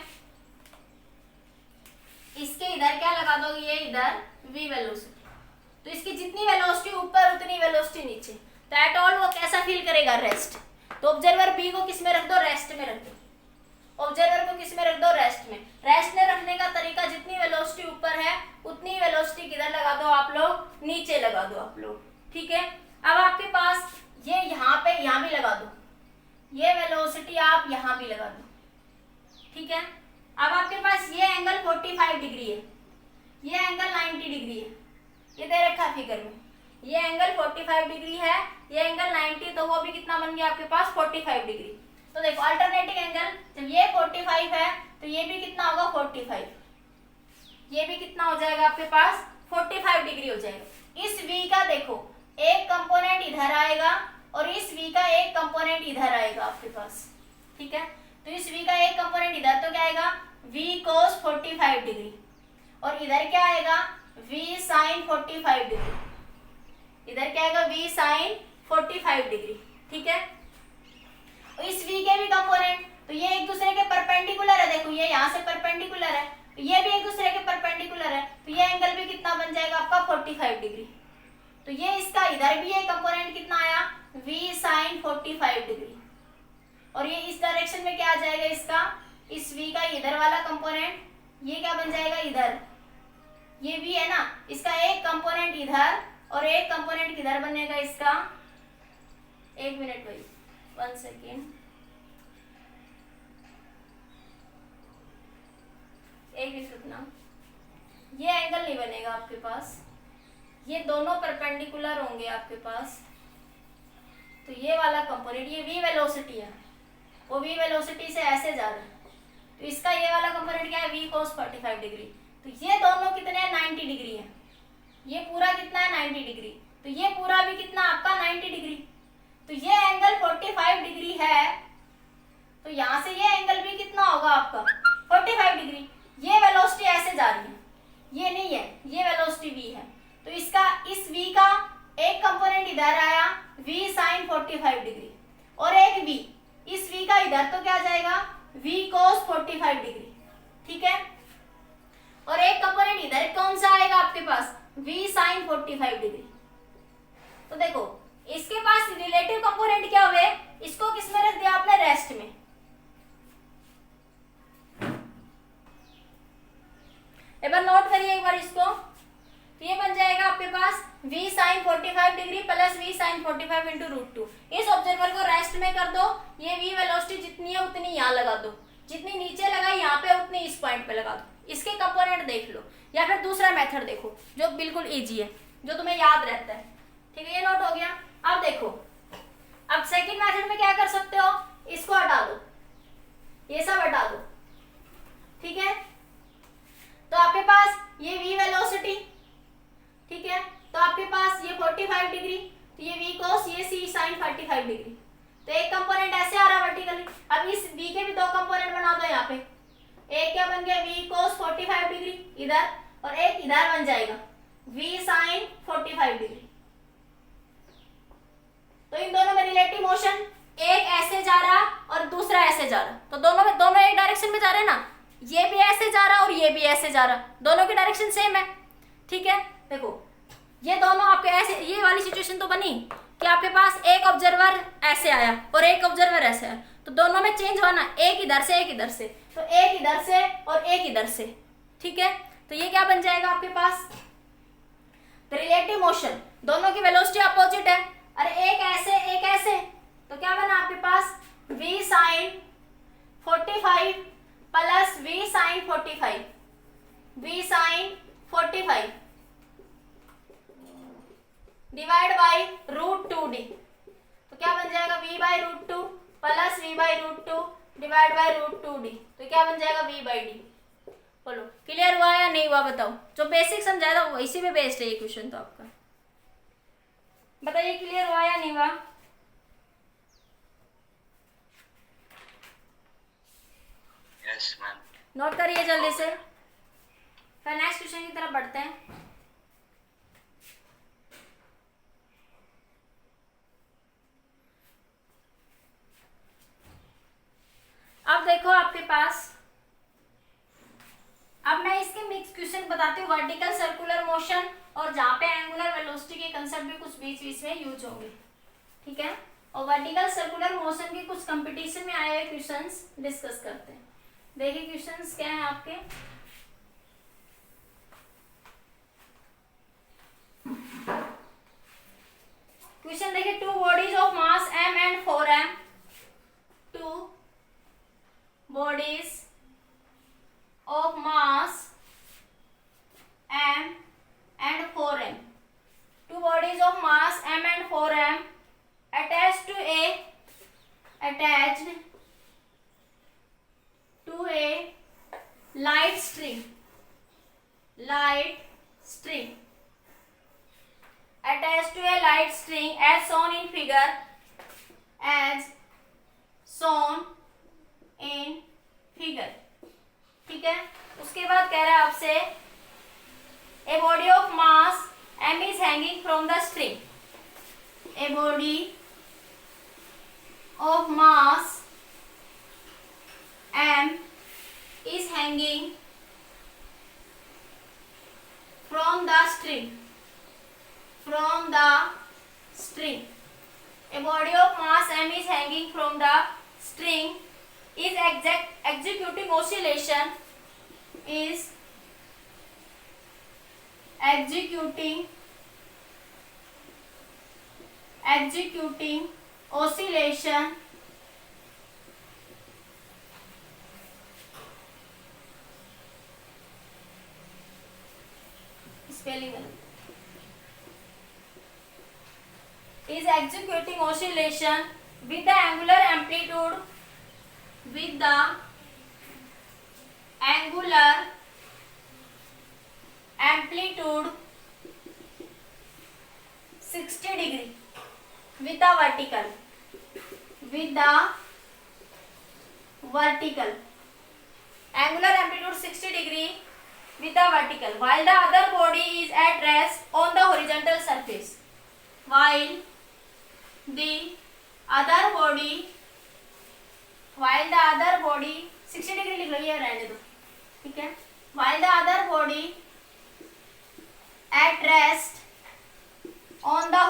Speaker 1: इसके इधर क्या लगा दोगे? ये इधर v वेलोसिटी। तो इसकी जितनी वेलोसिटी ऊपर उतनी वेलोसिटी नीचे, तो एट ऑल वो कैसा फील करेगा? रेस्ट। तो ऑब्जर्वर b को किस में रख दो? रेस्ट में रख दो। ऑब्जर्वर को किस में रख दो? रेस्ट में। रेस्ट में रखने का तरीका, जितनी वेलोसिटी ऊपर है उतनी वेलोसिटी किधर लगा दो आप लोग? नीचे लगा दो आप लोग, ठीक है। अब आपके पास ये यहाँ पे, यहाँ भी लगा दो, ये वेलोसिटी आप यहाँ भी लगा दो, ठीक है। अब आपके पास ये एंगल 45 डिग्री है, ये एंगल 90 डिग्री है, ये दे रखा है फिगर में। ये एंगल 45 डिग्री है, ये एंगल 90, तो वो भी कितना बन गया आपके पास? 45 डिग्री। तो देखो अल्टरनेटिंग एंगल, जब ये 45 है तो ये भी कितना होगा? 45। ये भी कितना हो जाएगा आपके पास? 45 डिग्री हो जाएगा। इस v का देखो एक कंपोनेंट इधर आएगा और इस v का एक कंपोनेंट इधर आएगा आपके पास, ठीक है। तो इस v का एक कंपोनेंट इधर, तो क्या आएगा? v cos 45 डिग्री, और इधर क्या आएगा? v sin 45 degree. इधर क्या आएगा? v sin 45 डिग्री, ठीक है। और इस v के भी कंपोनेंट, तो ये एक दूसरे के परपेंडिकुलर है। देखो ये यहाँ से परपेंडिकुलर है, तो ये भी एक दूसरे के परपेंडिकुलर है, तो ये एंगल भी कितना बन जाएगा आपका? 45 डिग्री। तो ये इसका इधर भी ये कंपोनेंट कितना आया? v sin 45 degree. और ये इस डायरेक्शन में क्या आ जाएगा इसका? इस v का इधर वाला कंपोनेंट, ये क्या बन जाएगा? इधर ये v है ना, इसका एक कंपोनेंट इधर और एक कंपोनेंट किधर बनेगा इसका? एक मिनट भाई, 1 सेकेंड, एक मिनट रुकना। ये एंगल नहीं बनेगा आपके पास, ये दोनों परपेंडिकुलर होंगे आपके पास। तो ये वाला कंपोनेंट, ये v वेलोसिटी है, वो v वेलोसिटी से ऐसे जा रहा है, तो इसका ये वाला कंपोनेंट क्या है? v cos 45 degree. तो ये दोनों कितने हैं? 90 डिग्री है। ये पूरा कितना है? 90 डिग्री। तो ये पूरा भी कितना आपका? 90 डिग्री। तो ये एंगल 45 डिग्री है, तो यहां से ये एंगल भी कितना होगा आपका? 45 डिग्री। ये वेलोसिटी ऐसे जा रही है, ये नहीं है, ये वेलोसिटी v है। तो इसका इस v का एक कंपोनेंट इधर आया v sin 45 डिग्री, और एक v इस v का इधर, तो क्या आ जाएगा? v cos 45 डिग्री, ठीक है। और एक कंपोनेंट इधर कौन सा आएगा आपके पास? v sin 45 degree. तो देखो इसके पास रिलेटिव कंपोनेंट क्या हुए? इसको किस में रख दिया आपने? रेस्ट में। एक बार नोट करिए एक बार इसको, तो ये बन जाएगा आपके पास v sin 45 degree plus v sin 45 into √2। इस ऑब्जर्वर को रेस्ट में कर दो, ये v वेलोसिटी जितनी है उतनी यहाँ लगा दो, जितनी नीचे लगाई यहाँ पे उतनी इस पॉइंट पे लगा दो। इसके कंपोनेंट देख लो, या फिर दूसरा मेथड देखो जो बिल्कुल इजी है, जो तुम्हें याद रहता है, ठीक है। ये नोट हो गया। अब देखो, अब सेकेंड मेथड में क्या कर सकते हो? इसको हटा दो, ये सब हटा दो, ठीक है। तो आपके पास ये v वेलोसिटी, ठीक है, तो आपके पास ये 45 डिग्री, तो ये v cos, ये c sin 45 डिग्री। तो एक कंपोनेंट ऐसे आ रहा वर्टिकली। अब इस v के भी दो कंपोनेंट बना दो यहाँ पे। एक क्या बन गया? v cos 45 डिग्री इधर, और एक इधर बन जाएगा v sin 45 डिग्री। तो इन दोनों में रिलेटिव मोशन, एक ऐसे जा रहा और दूसरा ऐसे जा रहा, तो दोनों एक डायरेक्शन में जा रहे हैं ना। ये भी ऐसे जा रहा और ये भी ऐसे जा रहा, दोनों की डायरेक्शन सेम है, ठीक है। देखो ये दोनों आपके ऐसे, ये वाली सिचुएशन तो बनी कि आपके पास एक ऑब्जर्वर ऐसे आया और एक ऑब्जर्वर ऐसे आया, तो दोनों में चेंज हुआ ना, एक इधर से एक इधर से, तो एक इधर से और एक इधर से, ठीक है। तो ये क्या बन जाएगा आपके पास? रिलेटिव मोशन, दोनों की velocity opposite 45 plus v sine 45, v sine 45 divide by √2d, तो क्या बन जाएगा v by √2 plus v by √2 divide by √2d, तो क्या बन जाएगा v बाई डी। बोलो क्लियर हुआ या नहीं हुआ बताओ। जो बेसिक समझाया था वो इसी में बेस्ड है ये क्वेश्चन, तो आपका बताइए क्लियर हुआ या नहीं हुआ।
Speaker 2: Yes ma'am.
Speaker 1: नोट करिए जल्दी से, फिर नेक्स्ट क्वेश्चन की तरफ बढ़ते हैं। अब देखो आपके पास, अब मैं इसके मिक्स क्वेश्चन बताती हूँ, वर्टिकल सर्कुलर मोशन और जहाँ पे एंगुलर वेलोसिटी के कंसेप्ट भी कुछ बीच बीच में यूज होंगे, ठीक है। और वर्टिकल सर्कुलर मोशन के कुछ कंपटीशन में आए हुए क्वेश्चंस डिस्कस करते हैं। देखिए क्वेश्चंस क्या है आपके। क्वेश्चन देखिए, 2 bodies of mass m and 4m, 2 bodies of mass m and 4m, 2 bodies of mass m and 4m attached to a light string attached to a light string as shown in figure, ठीक है। उसके बाद कह रहा है आपसे, a body of mass m is hanging from the string, a body of mass m is hanging from the string, a body of mass m is hanging from the string is executing oscillation, spelling is executing oscillation with the angular amplitude 60 degree with the vertical angular amplitude 60 degree with the vertical, while the other body is at rest on the horizontal surface, while the other body 60 degree लिख लो, ये रहने दो, ठीक है। while the other body at rest on the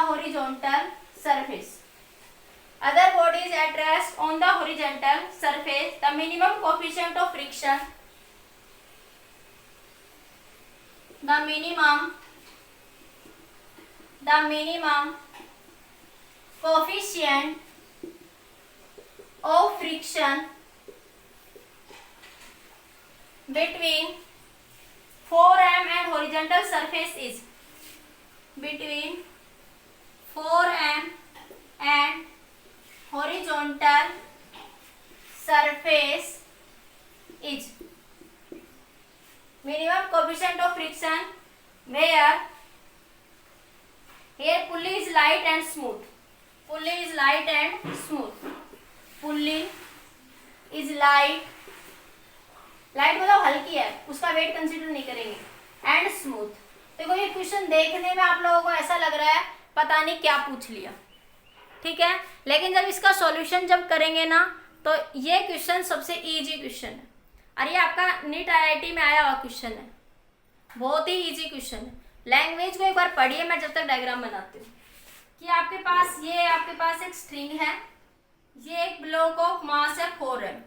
Speaker 1: horizontal surface, other bodies at rest on the horizontal surface, the minimum coefficient of friction, the minimum coefficient of friction between 4m and horizontal surface is, between 4m and horizontal surface is minimum coefficient of friction where here pulley is light and smooth, pulley is light मतलब हल्की है, उसका wait consider नहीं करेंगे, and smooth. देखो ये question देखने में आप लोगों को ऐसा लग रहा है पता नहीं क्या पूछ लिया, ठीक है, लेकिन जब इसका सॉल्यूशन जब करेंगे ना तो ये क्वेश्चन सबसे इजी क्वेश्चन है, और ये आपका नीट आईआईटी में आया हुआ क्वेश्चन है, बहुत ही इजी क्वेश्चन है। लैंग्वेज को एक बार पढ़िए, मैं जब तक डायग्राम बनाती हूँ। कि आपके पास एक स्ट्रिंग है, ये एक ब्लॉक ऑफ मास है 4m,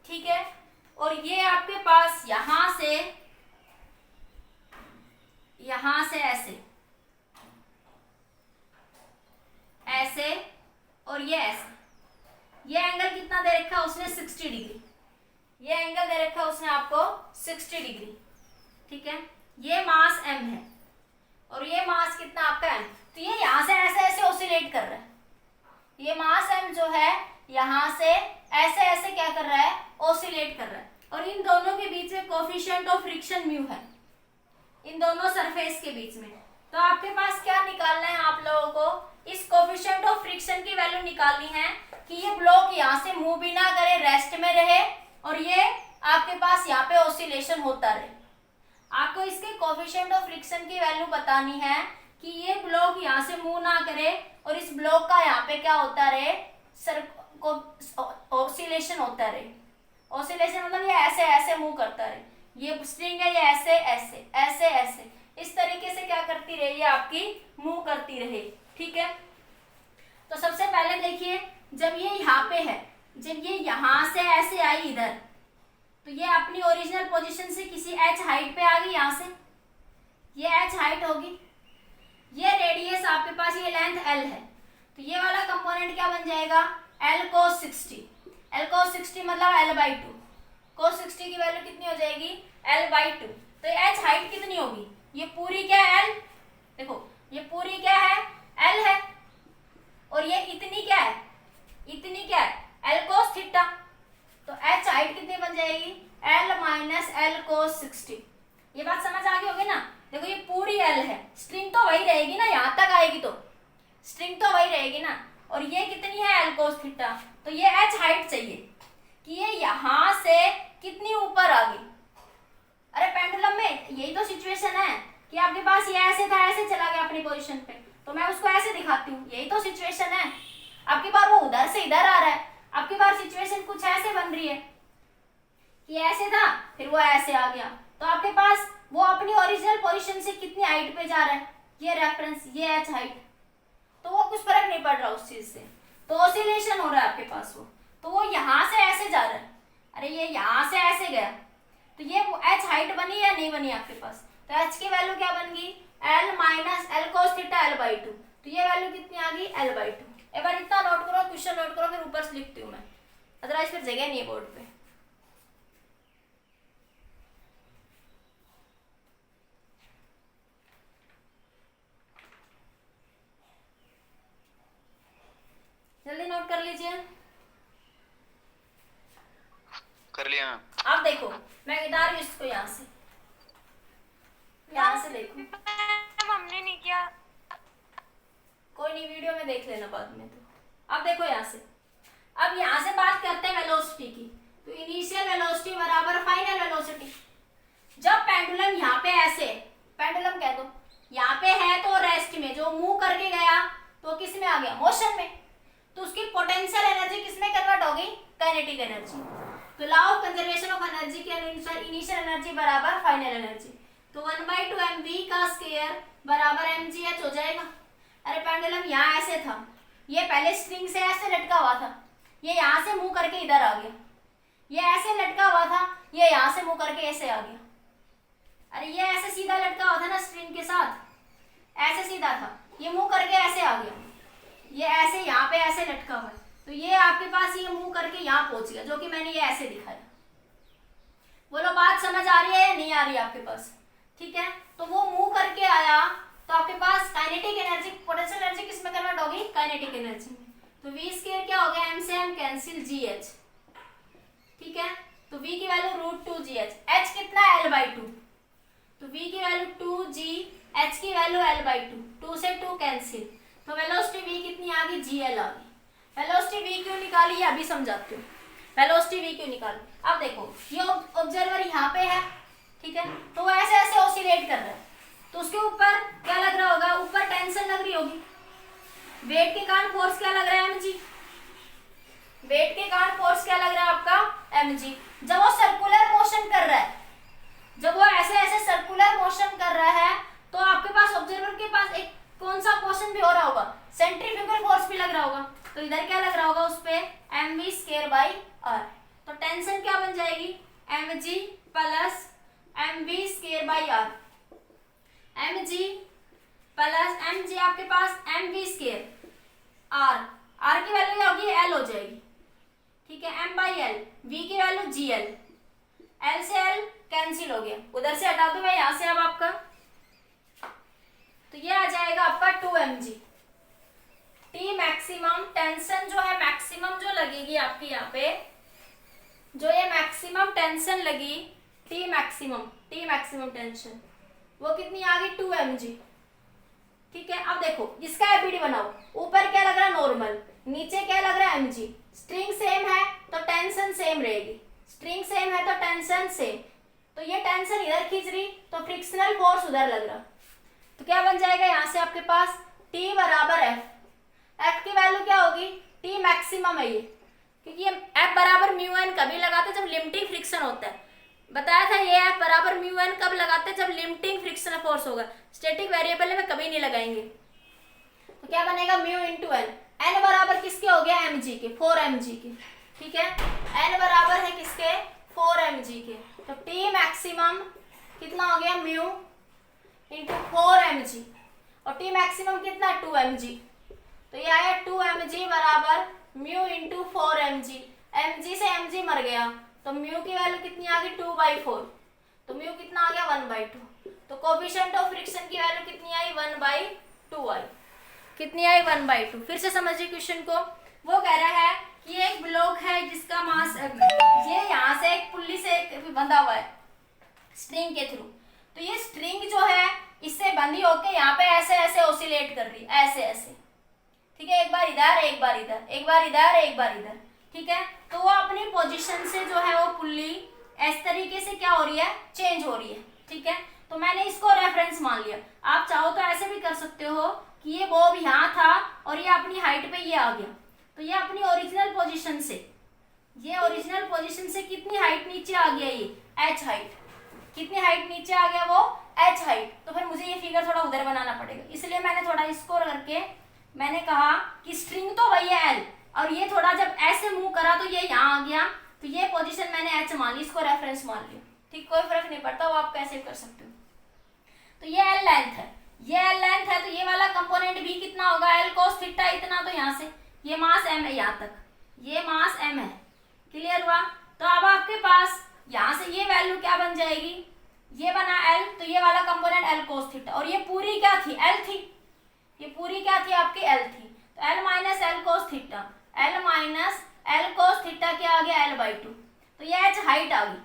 Speaker 1: ठीक है, और ये आपके पास यहां से ऐसे और ये ऐसे, ये एंगल कितना दे रखा है उसने 60 डिग्री, ये एंगल दे रखा है उसने आपको 60 डिग्री, ठीक है। ये मास m है और ये मास कितना आपका m, तो ये यहाँ से ऐसे ऐसे ऑसिलेट कर रहा है, ये मास m जो है यहाँ से ऐसे ऐसे क्या कर रहा है, ऑसिलेट कर रहा है, और इन दोनों के बीच में कोफिशिएंट ऑफ फ्रिक्शन म्यू है, इन दोनों सरफेस के बीच में। तो आपके पास क्या निकालना है, आप लोगों को इस कोफिशिएंट ऑफ फ्रिक्शन की वैल्यू निकालनी है कि ये ब्लॉक यहाँ से मूव भी ना करे, रेस्ट में रहे, और ये आपके पास यहाँ पे ऑसिलेशन होता रहे। आपको इसके कोफिशिएंट ऑफ फ्रिक्शन की वैल्यू बतानी है कि ये ब्लॉक यहाँ से मूव ना करे और इस ब्लॉक का यहाँ पे क्या होता रहे, ऑसिलेशन होता रहे। ऑसिलेशन मतलब ये ऐसे ऐसे मूव करता रहे, ये स्ट्रिंग है, ये ऐसे ऐसे ऐसे ऐसे इस तरीके से क्या करती रहे, ये आपकी मूव करती रहे, ठीक है। तो सबसे पहले देखिए, जब ये यहाँ पे है, जब ये यहाँ से ऐसे आई इधर, तो ये अपनी ओरिजिनल पोजीशन से किसी h हाइट पे आ गई, यहाँ से ये h हाइट होगी, ये रेडियस आपके पास, ये लेंथ l है, तो ये वाला कंपोनेंट क्या बन जाएगा, l cos 60, l cos 60 मतलब l/2, cos 60 की वैल्यू कितनी हो जाएगी, l/2। तो h हाइट कितनी होगी, ये पूरी क्या है l, देखो ये पूरी क्या है l है, और ये इतनी क्या है, इतनी क्या है l cos थीटा, तो h हाइट कितनी बन जाएगी, l माइनस l cos 60। ये बात समझ आ गई होगी ना। देखो ये पूरी l है, स्ट्रिंग तो वही रहेगी ना, यहाँ तक आएगी तो स्ट्रिंग तो वही रहेगी ना, और ये कितनी है l cos थीटा, तो ये h हाइट चाहिए कि ये यहाँ से कितनी ऊपर आ गई। अरे पेंडुलम में यही तो सिचुएशन है कि आपके पास ये ऐसे था, ऐसे चला गया अपनी पोजीशन पे, तो मैं उसको ऐसे दिखाती हूँ, यही तो सिचुएशन है। आपकी बार वो उधर से इधर आ रहा है, आपकी बार सिचुएशन कुछ ऐसे बन रही है कि ऐसे था फिर वो ऐसे आ गया, तो आपके पास वो अपनी ओरिजिनल पोजीशन से कितनी हाइट पे जा रहा है, ये रेफरेंस, ये h हाइट, तो वो कुछ फर्क नहीं पड़ रहा उस चीज से, तो ऑसिलेशन हो रहा है आपके पास वो, तो वो यहाँ से ऐसे जा रहा है, अरे ये यहाँ से ऐसे गया, तो ये h हाइट बनी या नहीं बनी आपके पास, तो h की वैल्यू क्या बन गई, l minus l cos theta l/2, तो ये वैल्यू कितनी आ गई, l/2। एक बार इतना नोट करो, क्वेश्चन नोट करो, फिर ऊपर से लिखती हूँ मैं, अदरवाइज फिर जगह नहीं है बोर्ड पे। जल्दी नोट कर लीजिए,
Speaker 2: कर लिया।
Speaker 1: आप देखो मैं गिटा रही हूँ इसको, यहाँ से देखो,
Speaker 3: हमने नहीं किया,
Speaker 1: कोई नहीं वीडियो में देख लेना बाद में। तो अब देखो यहाँ से, अब यहाँ से बात करते हैं वेलोसिटी की, तो इनिशियल वेलोसिटी बराबर फाइनल वेलोसिटी। जब पेंडुलम यहाँ पे ऐसे, पेंडुलम कह दो यहाँ पे है तो रेस्ट में, जो मूव करके गया तो किस में आ गया, मोशन में, तो उसकी पोटेंशियल एनर्जी किस में कन्वर्ट होगी, काइनेटिक एनर्जी। तो law of conservation of energy के अनुसार इनिशियल एनर्जी बराबर फाइनल एनर्जी, तो 1/2 mv का स्क्वायर बराबर mgh हो जाएगा। अरे पेंडुलम यहाँ ऐसे था, ये पहले स्ट्रिंग से ऐसे लटका हुआ था, ये यहाँ से मूव करके इधर आ गया, ये ऐसे लटका हुआ था, ये यहाँ से मूव करके ऐसे आ गया। अरे ये ऐसे सीधा लटका हुआ था ना स्ट्रिंग के साथ, ऐसे सीधा था, ये मूव करके ऐसे आ गया, ये ऐसे यहाँ पे ऐसे लटका हुआ है, तो ये आपके पास ये मूव करके यहाँ पहुंच गया, जो कि मैंने ये ऐसे दिखाया। बोलो बात समझ आ रही है या नहीं आ रही है आपके पास, ठीक है। तो वो मूव करके आया, तो आपके पास काइनेटिक एनर्जी, पोटेंशियल एनर्जी किस में कन्वर्ट होगी, काइनेटिक एनर्जी में। तो v स्क्वायर क्या हो गया, m से m कैंसिल gh, ठीक है। तो v की वैल्यू √2gh, h कितना है l/2, तो v की वैल्यू 2g, h की वैल्यू l/2, 2 से 2 कैंसिल, तो वेलोसिटी v कितनी आ गई, gl आ गई। वेलोसिटी v क्यों निकाली ये अभी समझाती हूँ, वेलोसिटी v क्यों निकाली। अब देखो ये ऑब्जर्वर यहाँ पे है, ठीक है, तो वो ऐसे ऐसे ऑसिलेट कर रहा है, तो उसके ऊपर क्या लग रहा होगा, ऊपर टेंशन लग रही होगी, वेट के कारण फोर्स क्या लग रहा है, mg, वेट के कारण फोर्स क्या लग रहा है आपका, mg। जब वो सर्कुलर मोशन कर रहा है, जब वो ऐसे ऐसे सर्कुलर मोशन कर रहा है, तो आपके पास ऑब्जर्वर के पास एक कौन सा मोशन भी हो रहा होगा, सेंट्रीफ्यूगल फोर्स भी लग रहा होगा, तो इधर क्या लग रहा होगा उस पे, mv²/r। तो टेंशन क्या बन जाएगी, mg plus mv²/r, mg plus mg आपके पास mv², r की वैल्यू क्या होगी, l हो जाएगी, ठीक है, m बाई एल, v की वैल्यू gl, l से l कैंसिल हो गया, उधर से हटा दूं मैं यहाँ से अब आपका, तो ये आ जाएगा आपका 2mg। टी मैक्सिमम टेंशन जो है, मैक्सिमम जो लगेगी आपकी यहाँ पे, जो ये मैक्सिमम टेंशन लगी, टी मैक्सिमम टेंशन, वो कितनी आ गई 2mg। ठीक है, अब देखो इसका एबीडी बनाओ, ऊपर क्या लग रहा है नॉर्मल, नीचे क्या लग रहा है mg, स्ट्रिंग सेम है तो टेंशन सेम रहेगी, स्ट्रिंग सेम है तो टेंशन सेम, तो ये टेंशन इधर खींच रही तो फ्रिक्शनल फोर्स उधर लग रहा, तो क्या बन जाएगा यहाँ से आपके पास T बराबर F की वैल्यू क्या होगी, T मैक्सिमम है ये, क्योंकि ये F बराबर म्यू एन कभी लगाते जब लिमिटिंग फ्रिक्शन होता है, बताया था ये F बराबर म्यू एन कब लगाते हैं, जब लिमिटिंग फ्रिक्शन फोर्स होगा, स्टैटिक वेरिएबल में कभी नहीं लगाएंगे। तो क्या बनेगा म्यू इंटू एन, एन बराबर किसके हो गया mg के, 4mg के, ठीक है, एन बराबर है किसके 4mg के, तो T मैक्सिमम कितना हो गया म्यू इंटू 4mg, और T मैक्सिमम कितना 2mg, तो ये आया 2mg बराबर म्यू इंटू 4mg, mg से mg मर गया तो म्यू की वैल्यू कितनी आ गई 2/4, तो म्यू कितना आ गया 1/2, तो कोफिशिएंट ऑफ फ्रिक्शन की वैल्यू कितनी आई 1/2 आई, कितनी आई 1/2। फिर से समझिए क्वेश्चन को, वो कह रहा है कि एक ब्लॉक है जिसका मास, ये यहाँ से एक पुल्ली से एक बंधा हुआ है स्ट्रिंग के थ्रू, तो ये स्ट्रिंग जो है इससे बंधी होके यहाँ पे ऐसे ऐसे ऑसिलेट कर रही है, ऐसे ऐसे, ठीक है, एक बार इधर एक बार इधर, एक बार इधर एक बार इधर, ठीक है, तो वो अपनी पोजीशन से जो है वो पुल्ली इस तरीके से क्या हो रही है, चेंज हो रही है, ठीक है, तो मैंने इसको रेफरेंस मान लिया। आप चाहो तो ऐसे भी कर सकते हो कि ये बॉब यहाँ था और ये अपनी हाइट पे ये आ गया, तो ये अपनी ओरिजिनल पोजीशन से, ये ओरिजिनल पोजीशन से कितनी हाइट नीचे आ गया, ये h हाइट, कितनी हाइट नीचे आ गया वो h हाइट, तो फिर मुझे ये फिगर थोड़ा उधर बनाना पड़ेगा, इसलिए मैंने थोड़ा इसको करके मैंने कहा कि स्ट्रिंग तो वही है l, और ये थोड़ा जब ऐसे मूव करा तो ये यहाँ आ गया, तो ये पोजीशन मैंने h मान ली, इसको रेफरेंस मान लिया, ठीक, कोई फर्क नहीं पड़ता, वो आप कैसे कर सकते हो। तो ये l लेंथ है, ये l लेंथ है, तो ये वाला कंपोनेंट भी कितना होगा l cos थीटा इतना, तो यहाँ से ये मास m है, यहाँ तक ये मास m है, क्लियर हुआ। तो अब आपके पास यहाँ से ये वैल्यू क्या बन जाएगी, ये बना l, तो ये वाला कंपोनेंट l cos थीटा, और ये पूरी क्या थी l थी, ये पूरी क्या थी आपकी l थी, तो l minus l cos theta, l minus l cos theta क्या आ गया l/2, तो ये h हाइट आ गई,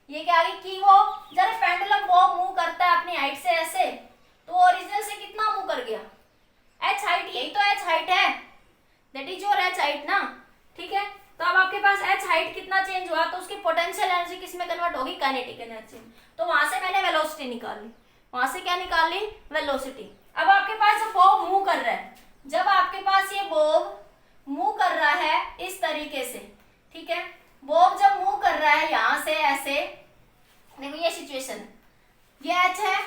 Speaker 1: ये क्या आ गई कि वो जब पेंडुलम वो मूव करता है अपनी हाइट से ऐसे, तो ओरिजिनल से कितना मूव कर गया h हाइट, यही तो h हाइट है, that is your h height ना, ठीक है। तो अब आपके पास h हाइट कितना चेंज हुआ, तो उसकी पोटेंशियल एनर्जी किस में कन्वर्ट होगी, काइनेटिक एनर्जी, तो वहां से मैंने वेलोसिटी निकाल ली, वहां से क्या निकाल ली, वेलोसिटी। अब आपके पास जब बॉब मूव कर रहा है, जब आपके पास ये बॉब मूव कर रहा है इस तरीके से, ठीक है, बॉब जब मूव कर रहा है यहाँ से ऐसे, देखो ये सिचुएशन, ये h है,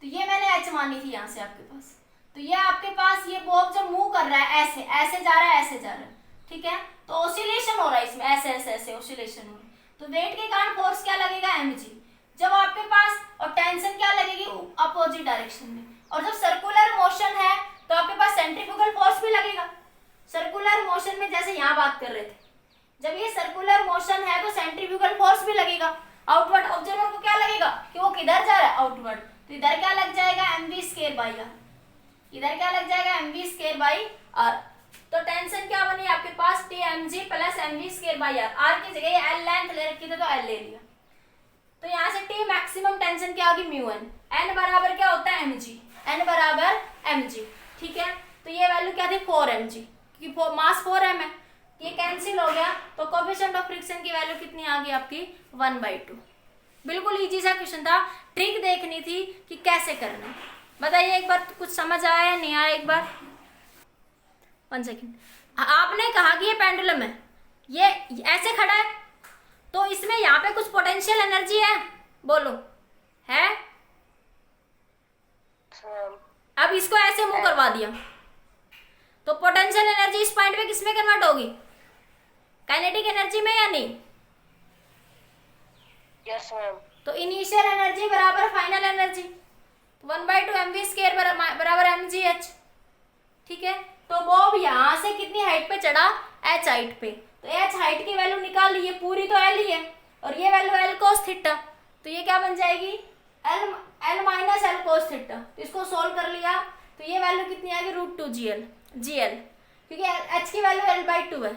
Speaker 1: तो ये मैंने h मानी थी यहाँ से आपके पास, तो ये आपके पास ये बॉब जब मूव कर रहा है ऐसे ऐसे जा रहा है, ऐसे जा रहा है, ठीक है, तो ऑसिलेशन हो रहा है इसमें, ऐसे ऐसे ऐसे ऑसिलेशन हो रहा है, तो वेट के कारण फोर्स क्या लगेगा mg, जब आपके पास, और टेंशन क्या लगेगी अपोजिट डायरेक्शन में, और जब सर्कुलर मोशन है तो आपके पास सेंट्रीफ्यूगल फोर्स भी लगेगा, सर्कुलर मोशन में जैसे यहाँ बात कर रहे थे, जब ये सर्कुलर मोशन है तो सेंट्रीफ्यूगल फोर्स भी लगेगा, आउटवर्ड ऑब्जर्वर को क्या लगेगा कि वो किधर जा रहा है आउटवर्ड, तो इधर क्या लग जाएगा mv²/r, इधर क्या लग जाएगा mv²/r, तो टेंशन क्या बनी आपके पास Tmg प्लस mv²/r, r की जगह ये l लेंथ ले रखी थी तो l ले लिया, तो यहाँ से T मैक्सिमम टेंशन क्या होगी म्यू एन, n बराबर क्या होता है mg, n बराबर mg, ठीक है, तो ये वैल्यू क्या थी 4mg, क्योंकि मास 4m है, ये कैंसिल हो गया, तो कोएफिशिएंट ऑफ फ्रिक्शन की वैल्यू कितनी आ गई आपकी 1/2। बिल्कुल इजी सा क्वेश्चन था, ट्रिक देखनी थी कि कैसे करना, बताइए एक बार कुछ समझ आया या नहीं आया, एक बार 1 सेकेंड। आपने कहा कि ये पेंडुलम है, ये ऐसे खड़ा है, तो इसमें यहाँ पे कुछ पोटेंशियल एनर्जी है, बोलो है, अब इसको ऐसे मूव करवा दिया, तो पोटेंशियल एनर्जी इस पॉइंट पे किस में कन्वर्ट होगी, काइनेटिक एनर्जी में या नहीं,
Speaker 3: यस मैम,
Speaker 1: तो इनिशियल एनर्जी बराबर फाइनल एनर्जी, 1/2 mv² बराबर mgh, ठीक है, तो बॉब यहाँ से कितनी हाइट पे चढ़ा h हाइट पे, तो एच हाइट की वैल्यू निकाल ली, ये पूरी तो एल ही है और ये वैल्यू एल कोस थीटा, तो ये क्या बन जाएगी L minus L cos theta. तो इसको सोल्व कर लिया तो ये वैल्यू कितनी आ गई √2 GL, क्योंकि एच की वैल्यू L/2 है।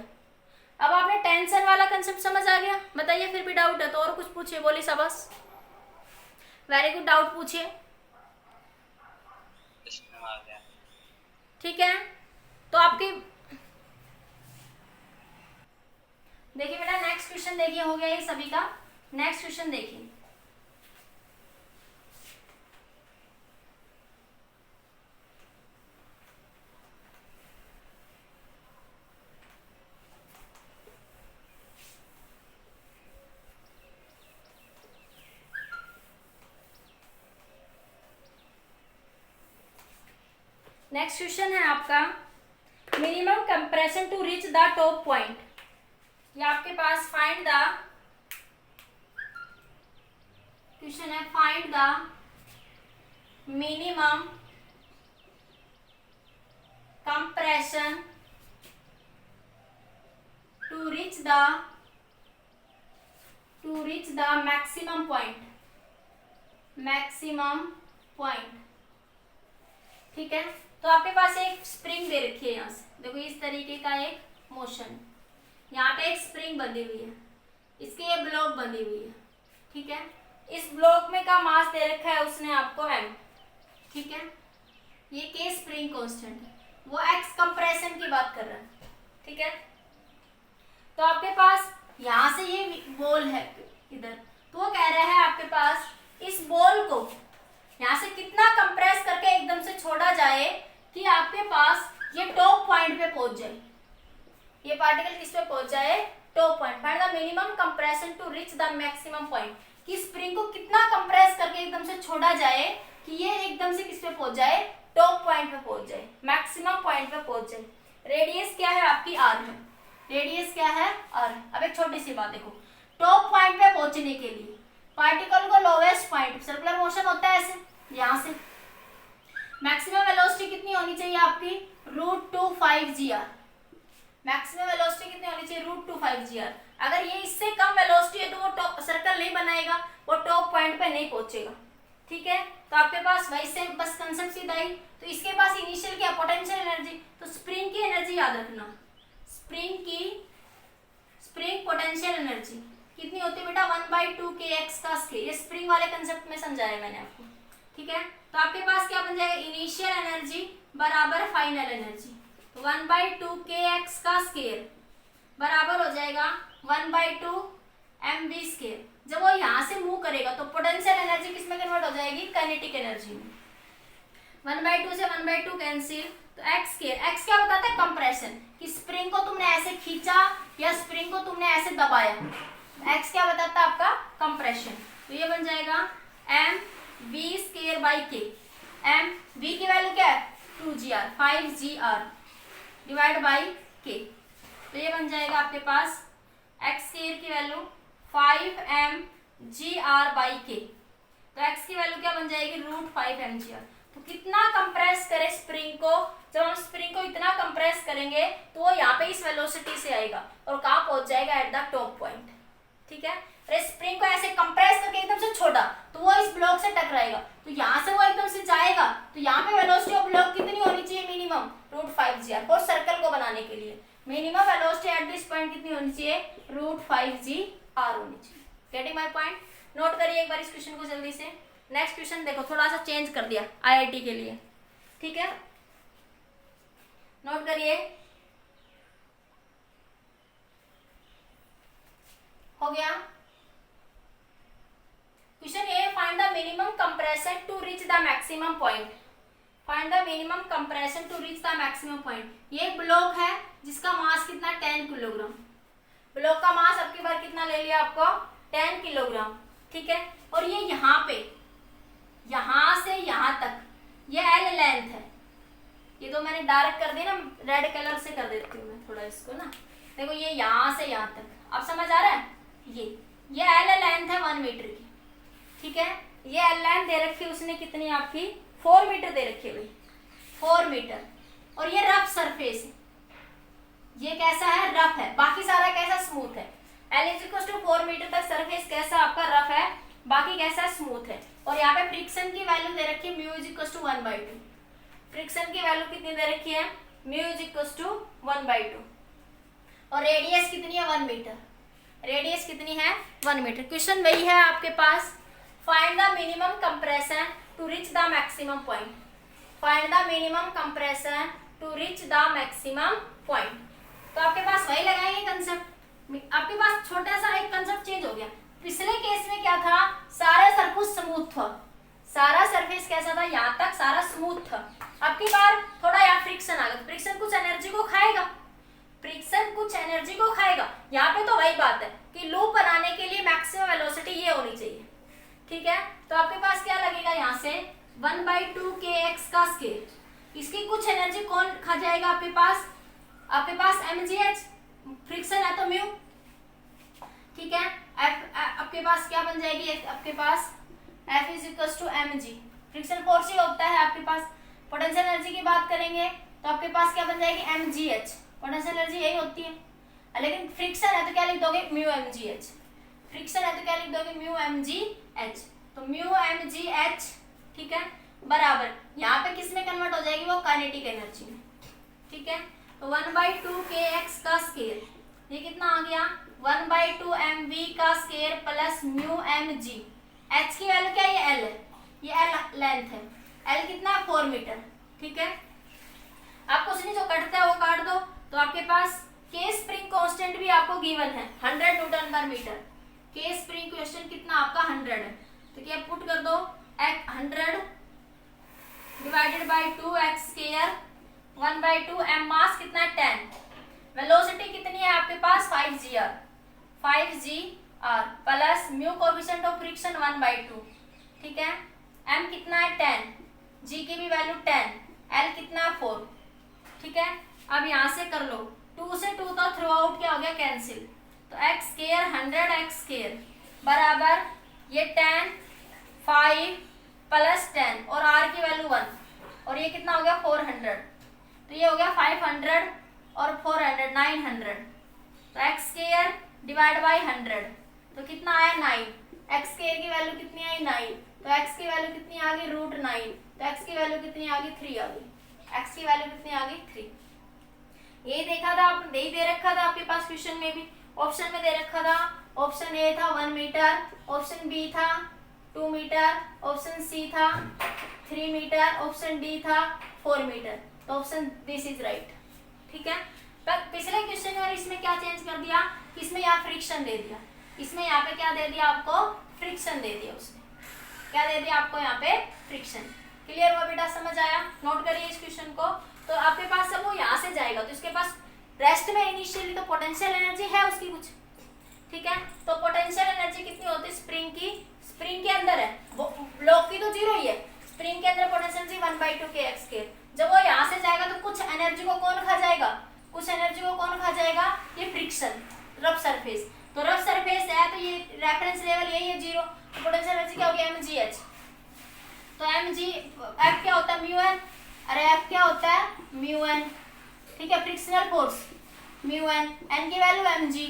Speaker 1: अब आपने टेंशन वाला कंसेप्ट समझ आ गया? बताइए फिर भी डाउट है तो और कुछ पूछिए, बोली शाबाश, वेरी गुड, डाउट पूछिए। ठीक है, तो आपकी देखिए बेटा नेक्स्ट क्वेश्चन देखिए, हो गया ये सभी का। नेक्स्ट क्वेश्चन देखिए, नेक्स्ट क्वेश्चन है आपका minimum compression to reach the top point. ये आपके पास फाइंड द क्वेश्चन है, find the minimum compression to reach the maximum point. ठीक है, तो आपके पास एक स्प्रिंग दे रखी है, यहाँ से देखो इस तरीके का एक मोशन, यहाँ पे एक स्प्रिंग बंधी हुई है, इसके ये ब्लॉक बंधी हुई है। ठीक है, इस ब्लॉक में का मास दे रखा है उसने आपको m। ठीक है, ये के स्प्रिंग कांस्टेंट है, वो x कंप्रेशन की बात कर रहा है। ठीक है, तो आपके पास यहाँ से ये बॉल है इधर, तो वो कह रहा है आपके पास इस बॉल को यहाँ से कितना कंप्रेस करके एकदम से छोड़ा जाए कि आपके पास ये टॉप पॉइंट पे पहुंच जाए, ये पार्टिकल किस पे पहुंच जाए, top point. Find the minimum compression to reach the maximum point, कि स्प्रिंग को कितना कंप्रेस करके एकदम से छोड़ा जाए कि ये एकदम से किस पे पहुंच जाए, टॉप पॉइंट पे पहुंच जाए, मैक्सिमम पॉइंट पे पहुंच जाए। रेडियस क्या है आपकी r है, रेडियस क्या है r। अब एक छोटी सी बात देखो, टॉप पॉइंट पे पहुंचने के लिए पार्टिकल को लोवेस्ट पॉइंट, सर्कुलर मोशन होता है ऐसे, यहाँ से मैक्सिमम वेलोसिटी कितनी होनी चाहिए आपकी √2.5 g r। मैक्सिमम वेलोसिटी कितनी होनी चाहिए √2.5 g r। अगर ये इससे कम वेलोसिटी है तो वो टॉप सर्कल नहीं बनाएगा, वो टॉप पॉइंट पे नहीं पहुंचेगा। ठीक है, तो आपके पास वैसे बस कंसेप्ट सीधा ही, तो इसके पास इनिशियल क्या पोटेंशियल एनर्जी, तो स्प्रिंग की एनर्जी याद रखना, स्प्रिंग पोटेंशियल एनर्जी कितनी होती है बेटा 1/2 kx का स्क्वायर, ये स्प्रिंग वाले कंसेप्ट में समझाया मैंने आपको। ठीक है, तो आपके पास क्या बन जाएगा, इनिशियल एनर्जी बराबर फाइनल एनर्जी, तो 1/2 kx का स्क्वायर बराबर हो जाएगा 1/2 mv स्क्वायर। जब वो यहाँ से मूव करेगा तो पोटेंशियल एनर्जी किस में कन्वर्ट हो जाएगी, काइनेटिक एनर्जी में। 1/2 से 1/2 कैंसिल, तो x स्क्वायर, x क्या बताता है, कंप्रेशन, कि स्प्रिंग को तुमने ऐसे खींचा या स्प्रिंग को तुमने ऐसे दबाया, x क्या बताता है आपका, कंप्रेशन। तो ये बन जाएगा mv²/k, v की वैल्यू क्या है 2gr, 5gr divide by k, तो ये बन जाएगा आपके पास x² की वैल्यू 5mgr/k, तो x की वैल्यू क्या बन जाएगी √5mgr। तो कितना कंप्रेस करे स्प्रिंग को, जब हम स्प्रिंग को इतना कंप्रेस करेंगे तो वो यहाँ पे इस वेलोसिटी से आएगा और कहाँ पहुंच जाएगा, एट द टॉप पॉइंट। ठीक है, अरे स्प्रिंग को ऐसे कंप्रेस करके एकदम से छोड़ा तो वो इस ब्लॉक से टकराएगा, तो यहाँ से वो एकदम से जाएगा, तो यहाँ पे वेलोसिटी ऑफ ब्लॉक कितनी होनी चाहिए, मिनिमम √5gr, और सर्कल को बनाने के लिए minimum velocity at this point कितनी होनी चाहिए, √5gr होनी चाहिए। Getting my point? नोट करिए एक बार इस क्वेश्चन को जल्दी से। नेक्स्ट क्वेश्चन देखो, थोड़ा सा चेंज कर दिया आईआईटी के लिए। ठीक है, नोट करिए, हो गया question A, find the minimum compression to reach the maximum point. Find the minimum compression to reach the maximum point. ये एक ब्लॉक है जिसका मास कितना 10 किलोग्राम, ब्लॉक का मास अब की बार कितना ले लिया आपको 10 किलोग्राम। ठीक है, और ये यहाँ पे यहाँ से यहाँ तक ये एल लेंथ है, ये तो मैंने डार्क कर दी ना, रेड कलर से कर देती हूँ मैं थोड़ा इसको ना, देखो ये यहाँ से यहाँ तक, अब समझ आ रहा है, ये एल लेंथ है 1 मीटर की। ठीक है, ये एल लेंथ दे रखी है उसने कितनी आपकी 4 मीटर दे रखी है भाई, 4 मीटर, और ये रफ सरफेस है, ये कैसा है, रफ है, बाकी सारा कैसा, स्मूथ है। L इज टू 4 मीटर तक सरफेस कैसा आपका, रफ है, बाकी कैसा, स्मूथ है। और यहाँ पे फ्रिक्शन की वैल्यू दे रखी है mu is equal to 1/2। Friction की वैल्यू कितनी दे रखी है, म्यू इज इक्वल टू 1/2। और रेडियस कितनी है, 1 मीटर। रेडियस कितनी है, 1 मीटर। क्वेश्चन वही है आपके पास, find the minimum compression to reach the maximum point. Find the minimum compression to reach the maximum point. तो आपके पास वही लगाएंगे कंसेप्ट, आपके पास छोटा सा एक कंसेप्ट चेंज हो गया। पिछले केस में क्या था, सारा सरफेस स्मूथ था, सारा सरफेस कैसा था, यहाँ तक सारा स्मूथ था। अब की बार थोड़ा यहाँ फ्रिक्शन आ गया, फ्रिक्शन कुछ एनर्जी को खाएगा, फ्रिक्शन कुछ एनर्जी को खाएगा। यहाँ पे तो वही बात है कि लूप बनाने के लिए मैक्सिमम वेलोसिटी ये होनी चाहिए, ठीक है। तो आपके पास क्या लगेगा, यहाँ से 1/2 kx का स्केल, इसकी कुछ एनर्जी कौन खा जाएगा आपके पास mgh, फ्रिक्शन है तो म्यू, ठीक है। आपके पास क्या बन जाएगी, आपके पास F is equal to mg, friction force ही होता है आपके पास। पोटेंशियल एनर्जी की बात करेंगे तो आपके पास क्या बन जाएगी, mgh, पोटेंशियल एनर्जी यही होती है। लेकिन फ्रिक्शन है तो क्या लिख दोगे, म्यू mgh, फ्रिक्शन है तो क्या लिख दोगे, म्यू mgh। तो म्यू mgh, ठीक है, बराबर यहाँ पे किस में कन्वर्ट हो जाएगी, वो काइनेटिक एनर्जी में, ठीक है। तो 1/2 kx का स्केयर, ये कितना आ गया, 1/2 mv का square plus mu mg। h की वैल्यू क्या है, ये l है, ये l लेंथ है, l कितना, 4 मीटर, ठीक है। आपको उसने जो कटता है वो काट दो। तो आपके पास के स्प्रिंग कांस्टेंट भी आपको गिवन है 100 न्यूटन पर मीटर। के स्प्रिंग कांस्टेंट कितना आपका 100 है, तो क्या पुट कर दो, 100 divided by 2x square 1/2 m, मास कितना है 10, वेलोसिटी कितनी है आपके पास 5gr plus mu coefficient of friction 1/2, ठीक है। m कितना है 10, g की भी वैल्यू 10, l कितना 4, ठीक है। अब यहाँ से कर लो, 2 से 2 तो थ्रू आउट क्या हो गया, कैंसिल। तो x स्क्वायर 100x स्क्वायर बराबर ये 10 5 प्लस 10 और r की वैल्यू 1 और ये कितना हो गया 400, तो ये हो गया 500 और 400 900। तो x स्क्वायर डिवाइड बाय 100 तो कितना आया 9, x स्क्वायर की वैल्यू कितनी आई 9, तो x की वैल्यू कितनी आ गई √9, तो x की वैल्यू कितनी आ गई 3 आ गई, x की वैल्यू कितनी आ गई 3। यही देखा था आपने, यही दे रखा था आपके पास क्वेश्चन में भी, ऑप्शन में दे रखा था। ऑप्शन ए था 1 मीटर, ऑप्शन बी था 2 मीटर, ऑप्शन सी था 3 मीटर, ऑप्शन डी था 4 मीटर। तो ऑप्शन दिस इज राइट, ठीक है। पर पिछले क्वेश्चन में और इसमें क्या चेंज कर दिया, इसमें यहाँ फ्रिक्शन दे दिया, इसमें यहाँ पे क्या दे दिया आपको, फ्रिक्शन दे दिया, उसने क्या दे दिया आपको यहाँ पे, फ्रिक्शन। क्लियर हुआ बेटा, समझ आया, नोट करिए इस क्वेश्चन को। तो आपके पास जब वो यहाँ से जाएगा तो इसके पास रेस्ट में इनिशियली तो पोटेंशियल एनर्जी है उसकी कुछ, ठीक है। तो पोटेंशियल एनर्जी कितनी होती है स्प्रिंग की, स्प्रिंग के अंदर है, वो ब्लॉक की तो 0 ही है, स्प्रिंग के अंदर पोटेंशियल एनर्जी 1/2 kx के। जब वो यहाँ से जाएगा तो कुछ एनर्जी को कौन खा जाएगा, कुछ एनर्जी को कौन खा जाएगा, ये फ्रिक्शन, रफ सरफेस। तो रफ सरफेस है तो ये रेफरेंस लेवल यही है 0, तो पोटेंशियल एनर्जी क्या होगी mgh। तो mg f क्या होता है म्यू n, अरे f क्या होता है म्यू n, ठीक है, frictional force mu n, n की वैल्यू mg,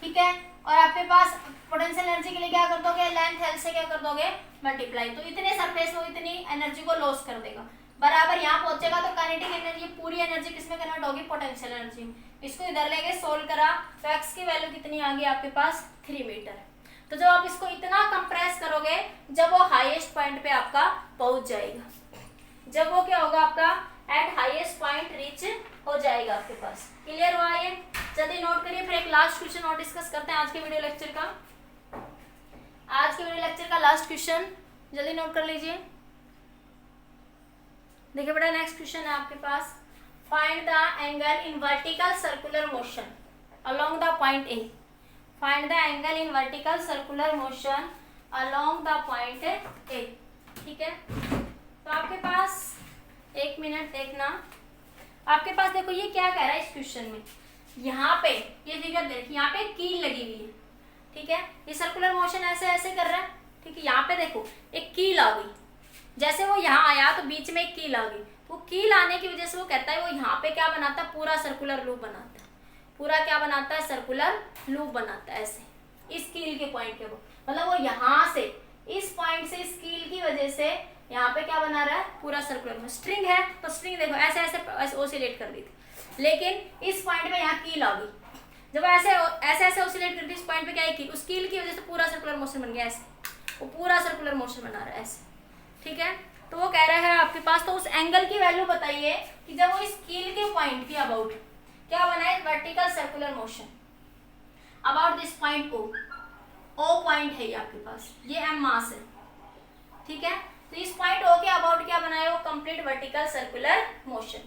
Speaker 1: ठीक है। और आपके पास पोटेंशियल एनर्जी के लिए क्या कर दोगे, लेंथ l से क्या कर दोगे मल्टीप्लाई, तो इतने सरफेस में इतनी एनर्जी को लॉस कर देगा, बराबर यहाँ पहुंचेगा। तो काइनेटिक एनर्जी पूरी एनर्जी किसमें कन्वर्ट होगी, पोटेंशियल एनर्जी में। इसको इधर लेके सोल्व करा तो x की वैल्यू कितनी आ गई आपके पास 3 मीटर। तो जब आप इसको इतना कंप्रेस करोगे, जब वो हाईएस्ट पॉइंट पे आपका पहुंच जाएगा, जब वो क्या होगा आपका एट हाईएस्ट पॉइंट रीच हो जाएगा आपके पास। क्लियर हुआ ये, जल्दी नोट करिए। फिर एक लास्ट क्वेश्चन और डिस्कस करते हैं आज के वीडियो लेक्चर का। आज के वीडियो लेक्चर का लास्ट क्वेश्चन जल्दी नोट कर लीजिए। देखिए बेटा, नेक्स्ट क्वेश्चन है आपके पास, find the angle in vertical circular motion along the point A. Find the angle in vertical circular motion along the point A, ठीक है। तो आपके पास एक मिनट देखना, आपके पास देखो ये क्या कह रहा है इस क्वेश्चन में, यहाँ पे ये फिगर देखिए, यहाँ पे कील लगी हुई है, ठीक है। ये सर्कुलर मोशन ऐसे ऐसे कर रहा है, ठीक है। यहाँ पे देखो एक कील आ गई, जैसे वो यहाँ आया तो बीच में एक कील आ गई, वो कील आने की वजह से वो कहता है वो यहाँ पे क्या बनाता है, पूरा सर्कुलर लूप बनाता है। पूरा क्या बनाता है, सर्कुलर लूप बनाता है ऐसे, इस कील के पॉइंट के वो, मतलब वो यहाँ से इस पॉइंट से इस कील की वजह से यहाँ पे क्या बना रहा है, पूरा सर्कुलर में। स्ट्रिंग है तो स्ट्रिंग देखो ऐसे ऐसे ऑसिलेट कर दी थी, लेकिन इस पॉइंट पे यहाँ कील आ गई, जब ऐसे ऐसे ऐसे ऑसिलेट कर दी इस पॉइंट पे क्या है, कील, उस कील की वजह से पूरा सर्कुलर मोशन बन गया ऐसे, वो पूरा सर्कुलर मोशन बना रहा है ऐसे, ठीक है। तो वो कह रहा है आपके पास, तो उस एंगल की वैल्यू बताइए कि जब वो इस कील के पॉइंट के अबाउट क्या बनाए, vertical circular motion about this point O point है ये आपके पास, ये एम मास है, ठीक है। तो इस पॉइंट ओ के अबाउट क्या बनाए, वो कंप्लीट वर्टिकल सर्कुलर मोशन,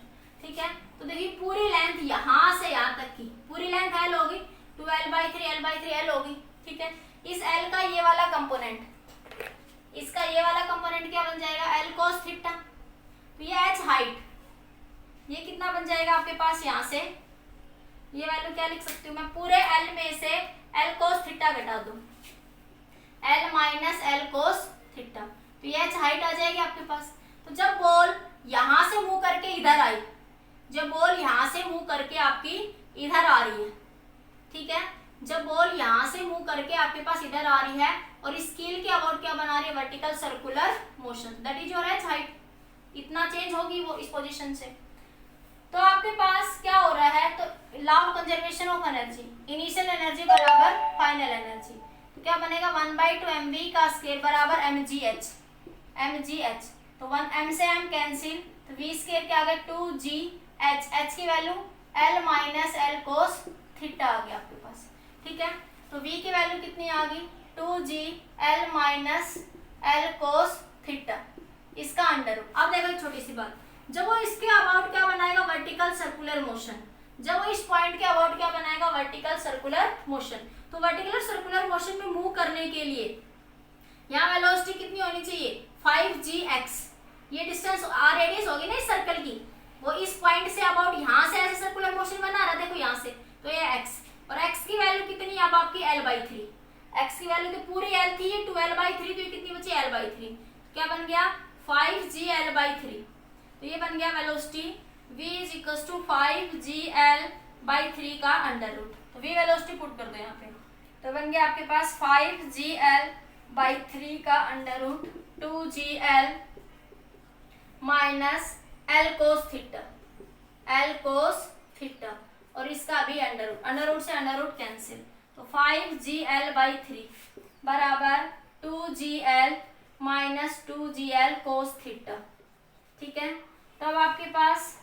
Speaker 1: ठीक है। तो देखिए पूरी लेंथ यहाँ से यहाँ तक की पूरी लेंथ एल होगी, 2l/3 l/3 l होगी, ठीक है। इस एल का ये वाला कंपोनेंट, इसका ये वाला कंपोनेंट क्या बन जाएगा, एल कोस थीटा। तो ये एच हाइट, ये कितना बन जाएगा आपके पास, यहाँ से ये वैल्यू क्या लिख सकती हूँ मैं, पूरे एल में से एल कोस थीटा घटा दो, L minus L cos theta, तो ये एच हाइट आ जाएगी आपके पास। तो जब बॉल यहाँ से मूव करके इधर आई, जब बॉल यहाँ से मूव करके आपकी इधर आ रही है, ठीक है, जब बॉल यहाँ से मूव करके आपके पास इधर आ रही है और इस कील के अबाउट क्या बना रही है, vertical circular motion, that is your H height, इतना चेंज होगी वो इस पोजीशन से। तो आपके पास क्या हो रहा है, तो law of conservation of energy, initial energy बराबर फाइनल एनर्जी, तो क्या बनेगा 1/2 mv का स्क्वायर बराबर mgh, mgh, तो 1 m से m कैंसिल, तो v स्क्वायर क्या आ गया 2gh, h की value l minus l cos theta आ गया आपके पास, ठीक है। तो v की वैल्यू कितनी आ गई, 2g minus l cos theta, इसका अंडर। अब देखो एक छोटी सी बात, जब वो इसके अबाउट क्या बनाएगा, वर्टिकल सर्कुलर मोशन, जब वो इस पॉइंट के अबाउट क्या बनाएगा, वर्टिकल सर्कुलर मोशन, तो वर्टिकल सर्कुलर मोशन में मूव करने के लिए यहाँ वेलोसिटी कितनी होनी चाहिए, 5gx, ये डिस्टेंस r रेडियस होगी ना इस सर्कल की, वो इस पॉइंट से अबाउट यहाँ से ऐसे सर्कुलर मोशन बना रहा है, देखो यहाँ से, तो ये x, और x की वैल्यू कितनी अब आपकी l/3, x की वैल्यू तो पूरी l थी, ये 2l/3, तो ये कितनी बची l/3, क्या बन गया 5gl/3, तो ये बन गया वेलोसिटी v = 5gl/3 का अंडर रूट, तो v वेलोसिटी पुट कर दो यहाँ पे, तो बन गया आपके पास 5gl/3 का under root 2gl minus l cos theta, l cos theta, और इसका भी अंडर रूट से अंडर रूट कैंसिल, तो 5gl/3 बराबर 2gl minus 2gl cos theta, ठीक है। तब आपके पास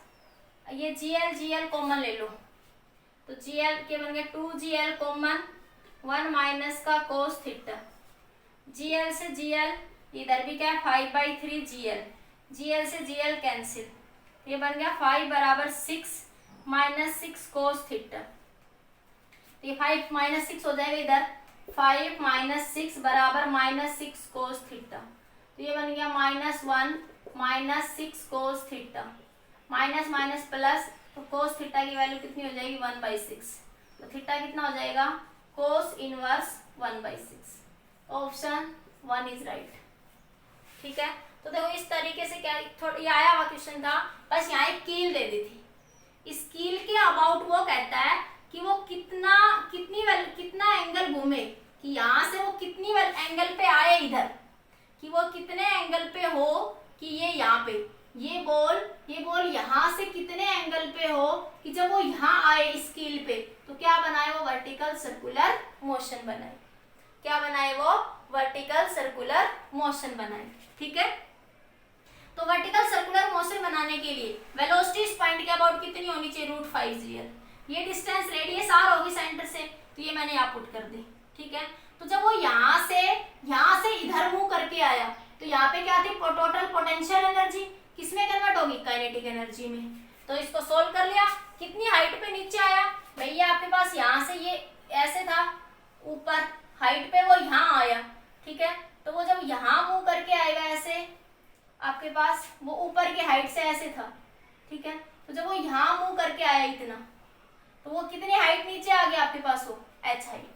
Speaker 1: ये gl कॉमन ले लो, तो gl के बन गया 2gl कॉमन, 1 माइनस का कोस थीटा, gl से gl इधर भी क्या है 5/3 gl से gl कैंसिल, ये बन गया 5 बराबर 6 माइनस 6 कोस थीटा, तो ये 5 माइनस 6 हो जाएगा इधर, 5 माइनस 6 बराबर -6 कोस थीटा, तो ये बन गया -1 minus 6 cos theta, minus minus plus, तो कोस थीटा की वैल्यू कितनी हो जाएगी 1/6, तो थीटा कितना हो जाएगा cos inverse 1/6, option 1 is right, ठीक है। तो देखो इस तरीके से क्या थोड़ा ये आया हुआ क्वेश्चन था, बस यहाँ एक कील दे दी थी, इस कील के अबाउट वो कहता है कि वो कितना एंगल घूमे, कि यहाँ से वो कितनी एंगल पे आए इधर, कि वो कितने एंगल पे हो, कि ये यहाँ पे ये बॉल यहाँ से कितने एंगल पे हो कि जब वो यहाँ आए इस कील पे, तो क्या बनाए वो वर्टिकल सर्कुलर मोशन बनाए, क्या बनाए वो वर्टिकल सर्कुलर मोशन बनाए, ठीक है। तो वर्टिकल सर्कुलर मोशन बनाने के लिए वेलोसिटी इस पॉइंट के अबाउट कितनी होनी चाहिए, √5gl, ये डिस्टेंस रेडियस r होगी सेंटर से, तो ये मैंने यहाँ पुट कर दी, ठीक है। तो जब वो यहाँ से इधर मूव करके आया, तो यहाँ पे क्या थी टोटल पोटेंशियल एनर्जी, किसमें कन्वर्ट होगी, काइनेटिक एनर्जी में। तो इसको सोल्व कर लिया, कितनी हाइट पे नीचे आया भैया, आपके पास यहाँ से ये ऐसे था ऊपर हाइट पे, वो यहाँ आया, ठीक है। तो वो जब यहाँ मूव करके आएगा ऐसे, आपके पास वो ऊपर की हाइट से ऐसे था, ठीक है। तो जब वो यहाँ मूव करके आया इतना, तो वो कितनी हाइट नीचे आ गया आपके पास, वो h हाइट,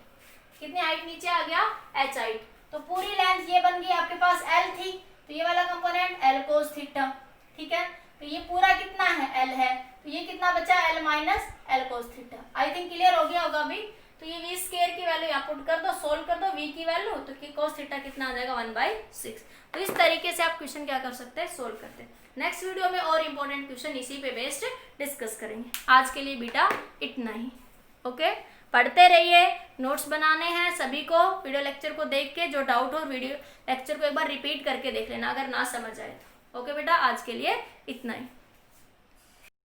Speaker 1: कितनी हाइट नीचे आ गया h हाइट। तो पूरी लेंथ ये बन गई आपके पास l थी, तो ये वाला कंपोनेंट l कोस थीटा, ठीक है। तो ये पूरा कितना है l है, तो ये कितना बचा l minus L cos theta. I think clear हो गया होगा अभी। तो ये वी स्क्वायर की वैल्यू यहाँ पुट कर दो, सोल्व कर दो वी की वैल्यू, तो कि कोस थीटा कितना आ जाएगा 1/6। तो इस तरीके से आप क्वेश्चन क्या कर सकते हैं, सोल्व करते हैं। नेक्स्ट वीडियो में और इंपॉर्टेंट क्वेश्चन इसी पे बेस्ड डिस्कस करेंगे। आज के लिए बेटा इतना ही। ओके, पढ़ते रहिए, नोट्स बनाने हैं सभी को। वीडियो लेक्चर को देख के जो डाउट हो वीडियो लेक्चर को एक बार रिपीट करके देख लेना अगर ना समझ आए तो। ओके बेटा, आज के लिए इतना ही।